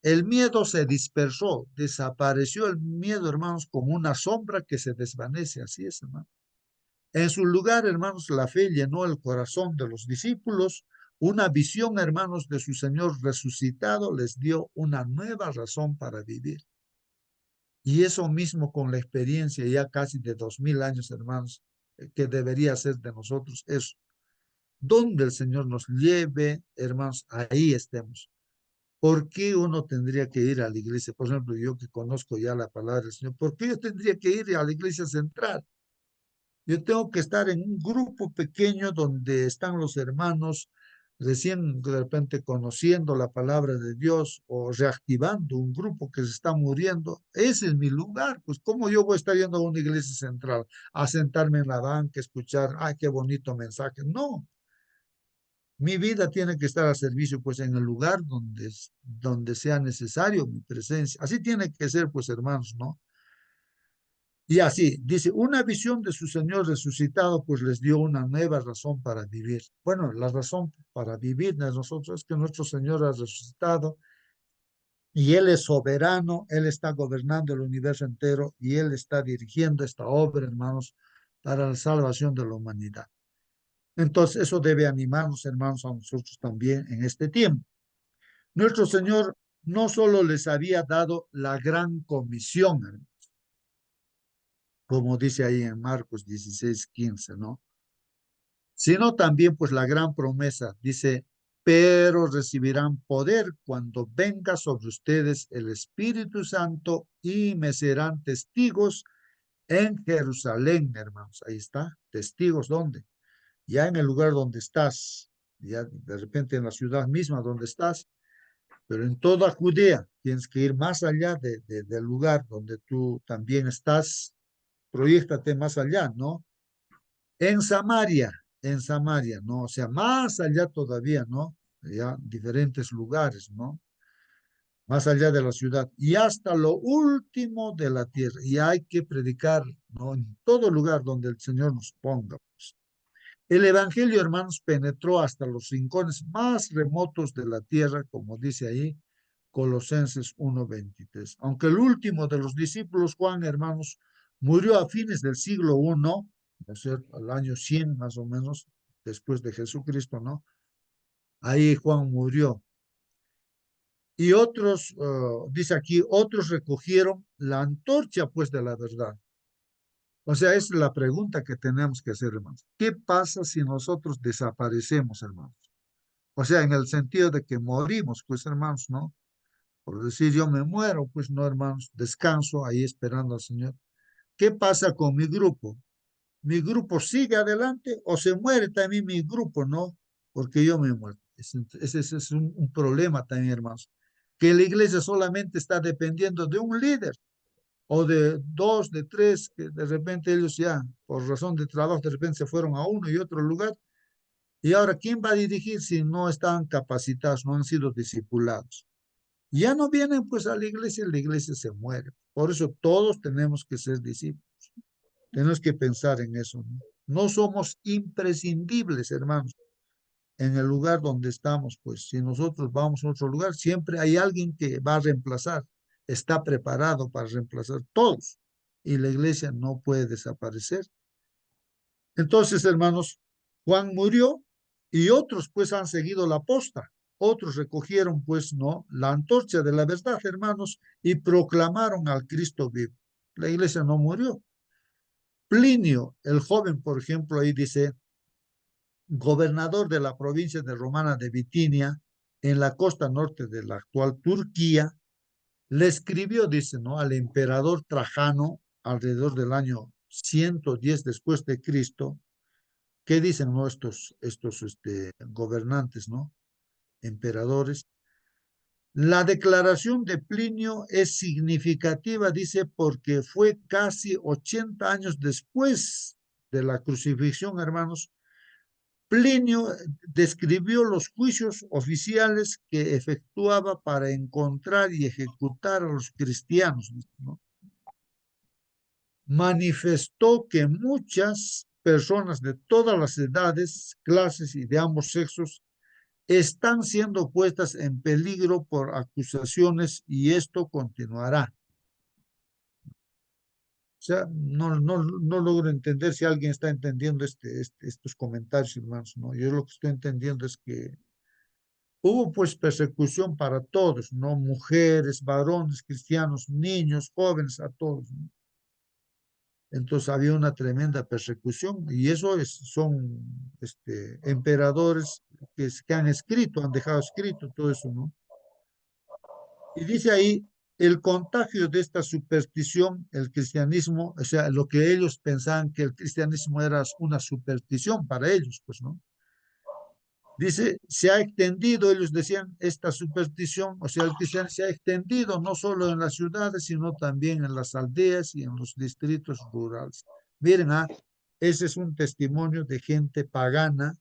El miedo se dispersó, desapareció el miedo, hermanos, como una sombra que se desvanece, así es, hermano. En su lugar, hermanos, la fe llenó el corazón de los discípulos. Una visión, hermanos, de su Señor resucitado les dio una nueva razón para vivir. Y eso mismo con la experiencia ya casi de 2000 años, hermanos, que debería ser de nosotros eso. Donde el Señor nos lleve, hermanos, ahí estemos. ¿Por qué uno tendría que ir a la iglesia? Por ejemplo, yo que conozco ya la palabra del Señor, ¿por qué yo tendría que ir a la iglesia central? Yo tengo que estar en un grupo pequeño donde están los hermanos recién de repente conociendo la palabra de Dios o reactivando un grupo que se está muriendo. Ese es mi lugar. Pues, ¿cómo yo voy a estar yendo a una iglesia central a sentarme en la banca, escuchar, ay, qué bonito mensaje? No, mi vida tiene que estar al servicio, pues, en el lugar donde sea necesario mi presencia. Así tiene que ser, pues, hermanos, ¿no? Y así, dice, una visión de su Señor resucitado, pues les dio una nueva razón para vivir. Bueno, la razón para vivir de nosotros es que nuestro Señor ha resucitado y Él es soberano, Él está gobernando el universo entero y Él está dirigiendo esta obra, hermanos, para la salvación de la humanidad. Entonces, eso debe animarnos, hermanos, a nosotros también en este tiempo. Nuestro Señor no solo les había dado la gran comisión, hermanos, como dice ahí en Marcos 16:15, ¿no? Sino también pues la gran promesa, dice, pero recibirán poder cuando venga sobre ustedes el Espíritu Santo y me serán testigos en Jerusalén, hermanos. Ahí está, testigos, ¿dónde? Ya en el lugar donde estás, ya de repente en la ciudad misma donde estás, pero en toda Judea tienes que ir más allá del lugar donde tú también estás, proyéctate más allá, ¿no? En Samaria, ¿no? O sea, más allá todavía, ¿no? Ya diferentes lugares, ¿no? Más allá de la ciudad y hasta lo último de la tierra. Y hay que predicar, ¿no? En todo lugar donde el Señor nos ponga, pues. El Evangelio, hermanos, penetró hasta los rincones más remotos de la tierra, como dice ahí Colosenses 1:23. Aunque el último de los discípulos, Juan, hermanos, murió a fines del siglo I, ¿no? Es decir, al año 100 más o menos, después de Jesucristo, ¿no? Ahí Juan murió. Y otros, dice aquí, otros recogieron la antorcha, pues, de la verdad. O sea, es la pregunta que tenemos que hacer, hermanos. ¿Qué pasa si nosotros desaparecemos, hermanos? O sea, en el sentido de que morimos, pues, hermanos, ¿no? Por decir, yo me muero, pues, no, hermanos, descanso ahí esperando al Señor. ¿Qué pasa con mi grupo? ¿Mi grupo sigue adelante o se muere también mi grupo, no? Porque yo me muero. Ese es un problema también, hermanos. Que la iglesia solamente está dependiendo de un líder o de dos, de tres, que de repente ellos ya, por razón de trabajo, de repente se fueron a uno y otro lugar. Y ahora, ¿quién va a dirigir si no están capacitados, no han sido discipulados? Ya no vienen pues a la iglesia se muere. Por eso todos tenemos que ser discípulos. Tenemos que pensar en eso, ¿no? No somos imprescindibles, hermanos, en el lugar donde estamos, pues si nosotros vamos a otro lugar, siempre hay alguien que va a reemplazar, está preparado para reemplazar todos y la iglesia no puede desaparecer. Entonces, hermanos, Juan murió y otros pues han seguido la posta. Otros recogieron pues, ¿no? La antorcha de la verdad, hermanos, y proclamaron al Cristo vivo. La iglesia no murió. Plinio, el joven, por ejemplo, ahí dice, gobernador de la provincia de Romana de Bitinia, en la costa norte de la actual Turquía, Le escribió, dice, ¿no? Al emperador Trajano alrededor del año 110 después de Cristo. ¿Qué dicen, no? Estos gobernantes, ¿no? Emperadores. La declaración de Plinio es significativa, dice, porque fue casi 80 años después de la crucifixión, hermanos. Plinio describió los juicios oficiales que efectuaba para encontrar y ejecutar a los cristianos, ¿no? Manifestó que muchas personas de todas las edades, clases y de ambos sexos están siendo puestas en peligro por acusaciones y esto continuará. O sea, no logro entender si alguien está entendiendo estos comentarios, hermanos, ¿no? Yo lo que estoy entendiendo es que hubo pues persecución para todos, ¿no? Mujeres, varones, cristianos, niños, jóvenes, a todos, ¿no? Entonces había una tremenda persecución y eso son emperadores que han escrito, han dejado escrito todo eso, ¿no? Y dice ahí, el contagio de esta superstición, el cristianismo, o sea, lo que ellos pensaban que el cristianismo era una superstición para ellos, pues, ¿no? Dice, se ha extendido, ellos decían, esta superstición, o sea, el cristianismo se ha extendido no solo en las ciudades, sino también en las aldeas y en los distritos rurales. Miren, ese es un testimonio de gente pagana,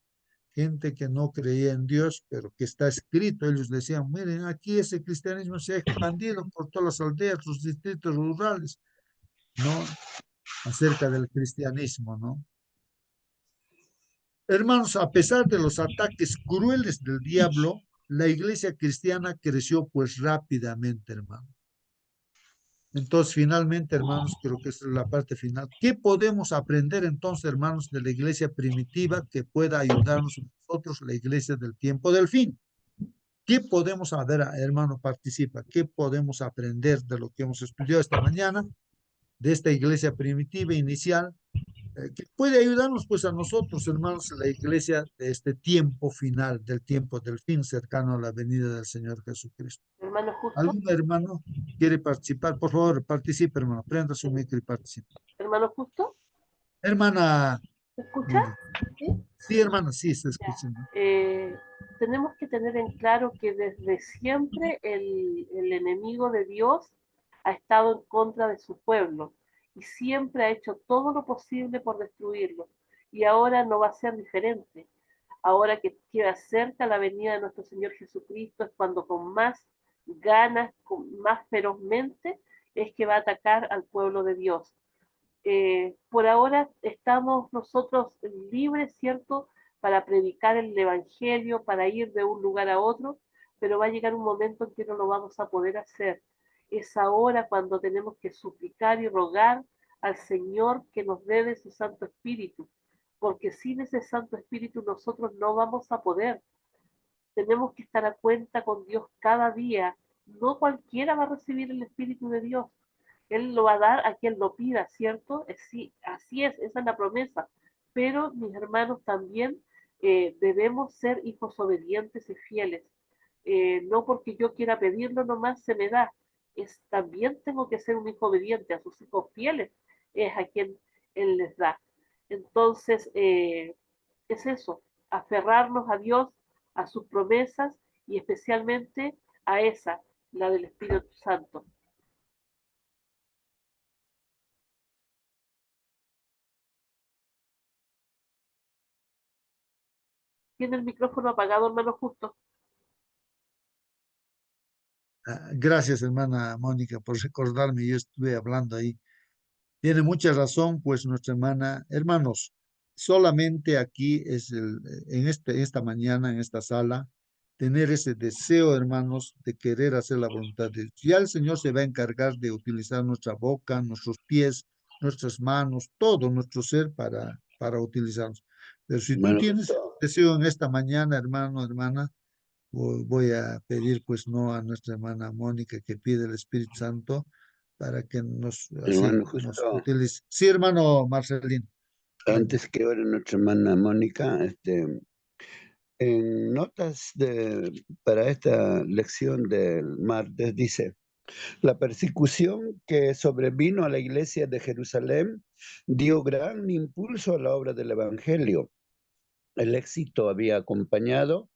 gente que no creía en Dios, pero que está escrito. Ellos decían, miren, aquí ese cristianismo se ha expandido por todas las aldeas, los distritos rurales, ¿no? Acerca del cristianismo, ¿no? Hermanos, a pesar de los ataques crueles del diablo, la iglesia cristiana creció pues rápidamente, hermano. Entonces, finalmente, hermanos, creo que esa es la parte final. ¿Qué podemos aprender entonces, hermanos, de la iglesia primitiva que pueda ayudarnos a nosotros, la iglesia del tiempo del fin? ¿Qué podemos saber, hermano, participa? ¿Qué podemos aprender de lo que hemos estudiado esta mañana, de esta iglesia primitiva inicial? Que puede ayudarnos pues a nosotros, hermanos, la iglesia de este tiempo final, del tiempo del fin, cercano a la venida del Señor Jesucristo. Hermano Justo. ¿Algún hermano quiere participar? Por favor, participe, hermano. Prenda su micro y participe. Hermano Justo, Hermana ¿me escucha? Mónica. Sí, hermana, sí, se escucha. Tenemos que tener en claro que desde siempre el enemigo de Dios ha estado en contra de su pueblo y siempre ha hecho todo lo posible por destruirlo. Y ahora no va a ser diferente. Ahora que queda cerca la venida de nuestro Señor Jesucristo es cuando con más ganas, con más ferozmente, es que va a atacar al pueblo de Dios. Por ahora estamos nosotros libres, ¿cierto?, para predicar el Evangelio, para ir de un lugar a otro, pero va a llegar un momento en que no lo vamos a poder hacer. Es ahora cuando tenemos que suplicar y rogar al Señor que nos dé de su Santo Espíritu, porque sin ese Santo Espíritu nosotros no vamos a poder. Tenemos que estar a cuenta con Dios cada día. No cualquiera va a recibir el Espíritu de Dios. Él lo va a dar a quien lo pida, ¿cierto? Sí, así es, esa es la promesa. Pero, mis hermanos, también debemos ser hijos obedientes y fieles. No porque yo quiera pedirlo nomás se me da. También tengo que ser un hijo obediente a sus hijos fieles, es a quien Él les da. Entonces, es eso, aferrarnos a Dios, a sus promesas y especialmente a esa, la del Espíritu Santo. Tiene el micrófono apagado, hermano Justo. Gracias, hermana Mónica, por recordarme. Yo estuve hablando ahí. Tiene mucha razón, pues, nuestra hermana. Hermanos, solamente aquí es esta mañana, en esta sala, tener ese deseo, hermanos, de querer hacer la voluntad de Dios. Ya el Señor se va a encargar de utilizar nuestra boca, nuestros pies, nuestras manos, todo nuestro ser para utilizarnos. Pero si tú Bueno, tienes deseo en esta mañana, hermano, hermana, voy a pedir, pues, no a nuestra hermana Mónica que pide el Espíritu Santo para que hermano, nos justo utilice. Sí, hermano Marcelino. antes que ore nuestra hermana Mónica, en notas para esta lección del martes dice, La persecución que sobrevino a la iglesia de Jerusalén dio gran impulso a la obra del Evangelio. El éxito había acompañado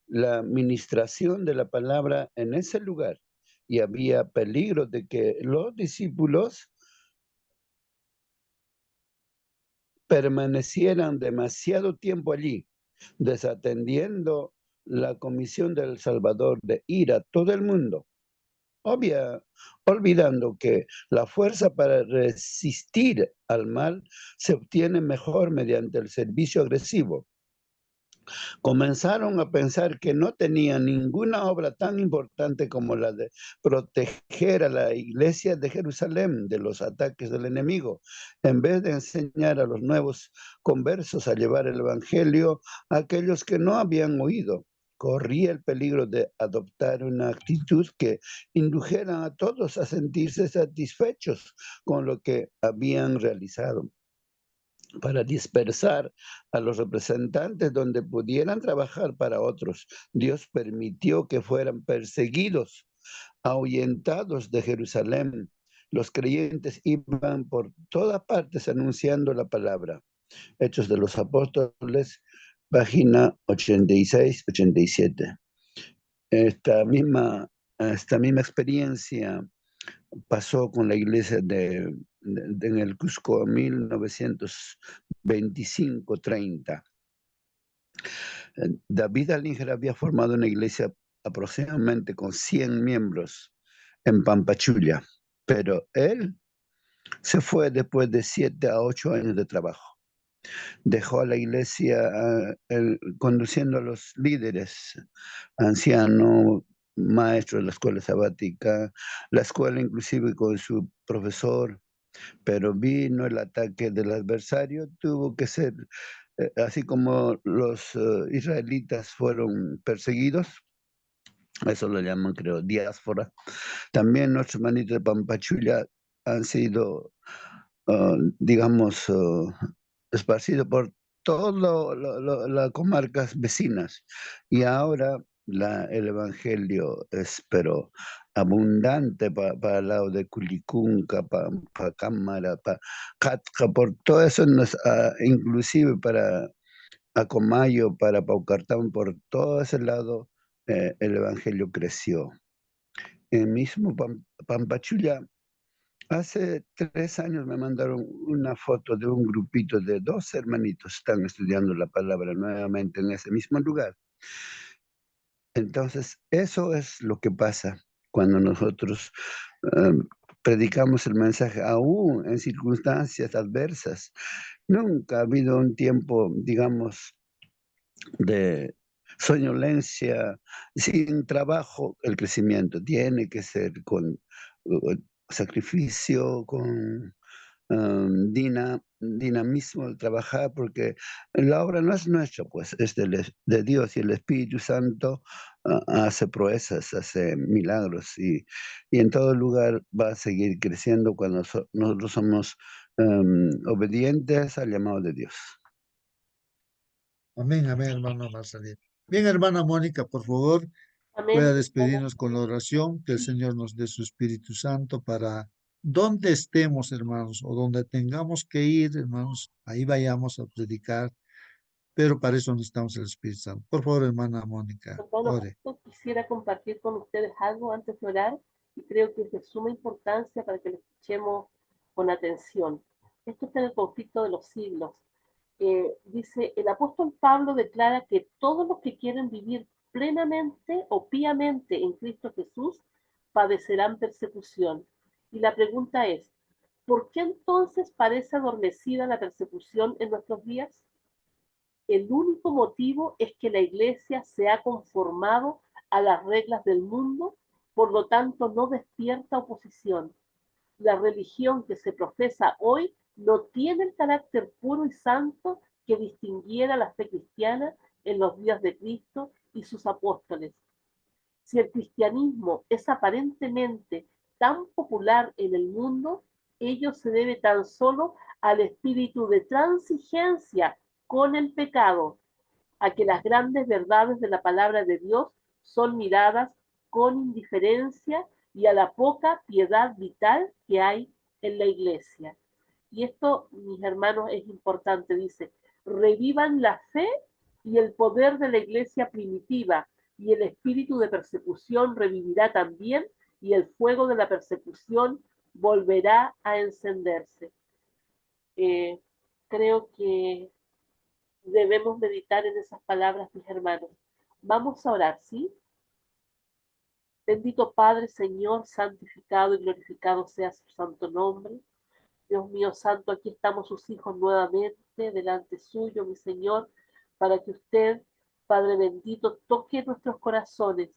la ministración de la palabra en ese lugar y había peligro de que los discípulos permanecieran demasiado tiempo allí, desatendiendo la comisión del Salvador de ir a todo el mundo, olvidando que la fuerza para resistir al mal se obtiene mejor mediante el servicio agresivo. Comenzaron a pensar que no tenían ninguna obra tan importante como la de proteger a la iglesia de Jerusalén de los ataques del enemigo, en vez de enseñar a los nuevos conversos a llevar el evangelio a aquellos que no habían oído. Corría el peligro de adoptar una actitud que indujera a todos a sentirse satisfechos con lo que habían realizado, para dispersar a los representantes donde pudieran trabajar para otros. Dios permitió que fueran perseguidos, ahuyentados de Jerusalén. Los creyentes iban por todas partes anunciando la palabra. Hechos de los Apóstoles, página 86-87. Esta misma experiencia pasó con la iglesia en el Cusco 1925-30. David Alinger había formado una iglesia aproximadamente con 100 miembros en Pampachula, pero él se fue después de 7 a 8 años de trabajo. Dejó a la iglesia conduciendo a los líderes, ancianos, maestros de la escuela sabática, la escuela inclusive con su profesor, pero vino el ataque del adversario, tuvo que ser, así como los israelitas fueron perseguidos, eso lo llaman, creo, diáspora, también nuestros hermanitos de Pampachula han sido, digamos, esparcidos por todas las comarcas vecinas, y ahora el evangelio es, pero abundante para el lado de Culicunca, para Cámara, para Catca, por todo eso, inclusive para Acomayo, para Paucartán, por todo ese lado, el evangelio creció. El mismo Pampachula, hace 3 años me mandaron una foto de un grupito de 2 hermanitos, están estudiando la palabra nuevamente en ese mismo lugar. Entonces, eso es lo que pasa cuando nosotros predicamos el mensaje, aún en circunstancias adversas. Nunca ha habido un tiempo, digamos, de soñolencia, sin trabajo. El crecimiento tiene que ser con sacrificio, con dinamismo de trabajar, porque la obra no es nuestra, pues es de Dios, y el Espíritu Santo hace proezas, hace milagros, y en todo lugar va a seguir creciendo cuando nosotros somos obedientes al llamado de Dios. Amén, amén, hermano Marcelino. Bien, hermana Mónica, por favor, Amén. pueda despedirnos con la oración, que el Señor nos dé su Espíritu Santo para donde estemos, hermanos, o donde tengamos que ir, hermanos, ahí vayamos a predicar, pero para eso necesitamos el Espíritu Santo. Por favor, hermana Mónica, Hermano, ore. justo quisiera compartir con ustedes algo antes de orar, y creo que es de suma importancia para que lo escuchemos con atención. Esto está en el conflicto de los siglos. Dice, el apóstol Pablo declara que todos los que quieren vivir plenamente o piamente en Cristo Jesús padecerán persecución. Y la pregunta es, ¿por qué entonces parece adormecida la persecución en nuestros días? El único motivo es que la iglesia se ha conformado a las reglas del mundo, por lo tanto no despierta oposición. La religión que se profesa hoy no tiene el carácter puro y santo que distinguiera la fe cristiana en los días de Cristo y sus apóstoles. Si el cristianismo es aparentemente tan popular en el mundo, ello se debe tan solo al espíritu de transigencia con el pecado, a que las grandes verdades de la palabra de Dios son miradas con indiferencia y a la poca piedad vital que hay en la iglesia. Y esto, mis hermanos, es importante, dice, revivan la fe y el poder de la iglesia primitiva, y el espíritu de persecución revivirá también, y el fuego de la persecución volverá a encenderse. Creo que debemos meditar en esas palabras, mis hermanos. Vamos a orar, ¿sí? Bendito Padre, Señor, santificado y glorificado sea su santo nombre. Dios mío santo, aquí estamos sus hijos nuevamente delante suyo, mi Señor, para que usted, Padre bendito, toque nuestros corazones.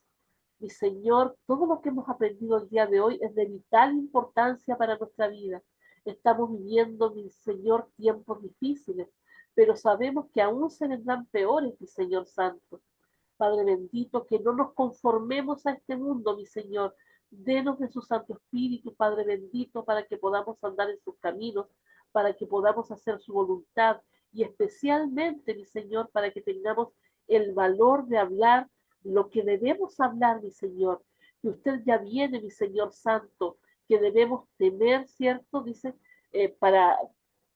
Mi Señor, todo lo que hemos aprendido el día de hoy es de vital importancia para nuestra vida. Estamos viviendo, mi Señor, tiempos difíciles, pero sabemos que aún se vendrán peores, mi Señor santo. Padre bendito, que no nos conformemos a este mundo, mi Señor. Denos de su Santo Espíritu, Padre bendito, para que podamos andar en sus caminos, para que podamos hacer su voluntad y especialmente, mi Señor, para que tengamos el valor de hablar lo que debemos hablar, mi Señor. Que usted ya viene, mi Señor Santo, que debemos temer, ¿cierto? Dice,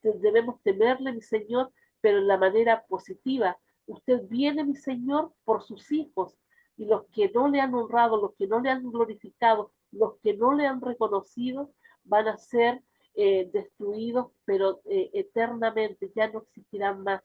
debemos temerle, mi Señor, pero en la manera positiva. Usted viene, mi Señor, por sus hijos, y los que no le han honrado, los que no le han glorificado, los que no le han reconocido, van a ser destruidos, pero eternamente, ya no existirán más.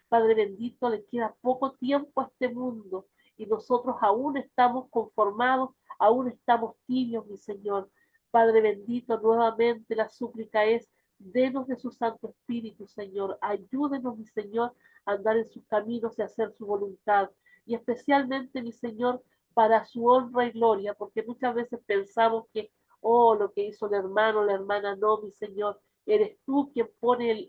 Padre bendito, le queda poco tiempo a este mundo, y nosotros aún estamos conformados, aún estamos tibios, mi Señor. Padre bendito, nuevamente la súplica es, denos de su Santo Espíritu, Señor. Ayúdenos, mi Señor, andar en sus caminos y hacer su voluntad. Y especialmente, mi Señor, para su honra y gloria, porque muchas veces pensamos que, oh, lo que hizo el hermano, la hermana, no, mi Señor, eres tú quien pone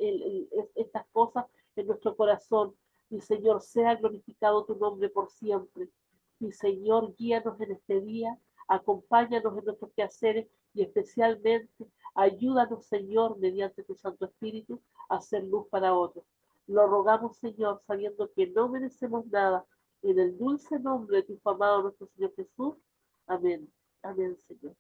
estas cosas en nuestro corazón. Mi Señor, sea glorificado tu nombre por siempre. Mi Señor, guíanos en este día, acompáñanos en nuestros quehaceres y especialmente ayúdanos, Señor, mediante tu Santo Espíritu, a hacer luz para otros. Lo rogamos, Señor, sabiendo que no merecemos nada. En el dulce nombre de tu amado nuestro Señor Jesús. Amén. Amén, Señor.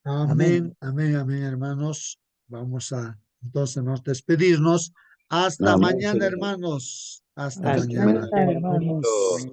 Amén, amén, amén, hermanos. Vamos a entonces nos despedirnos. Hasta Amén, mañana, Señor. hermanos. Hasta Hasta mañana. mañana. hermanos.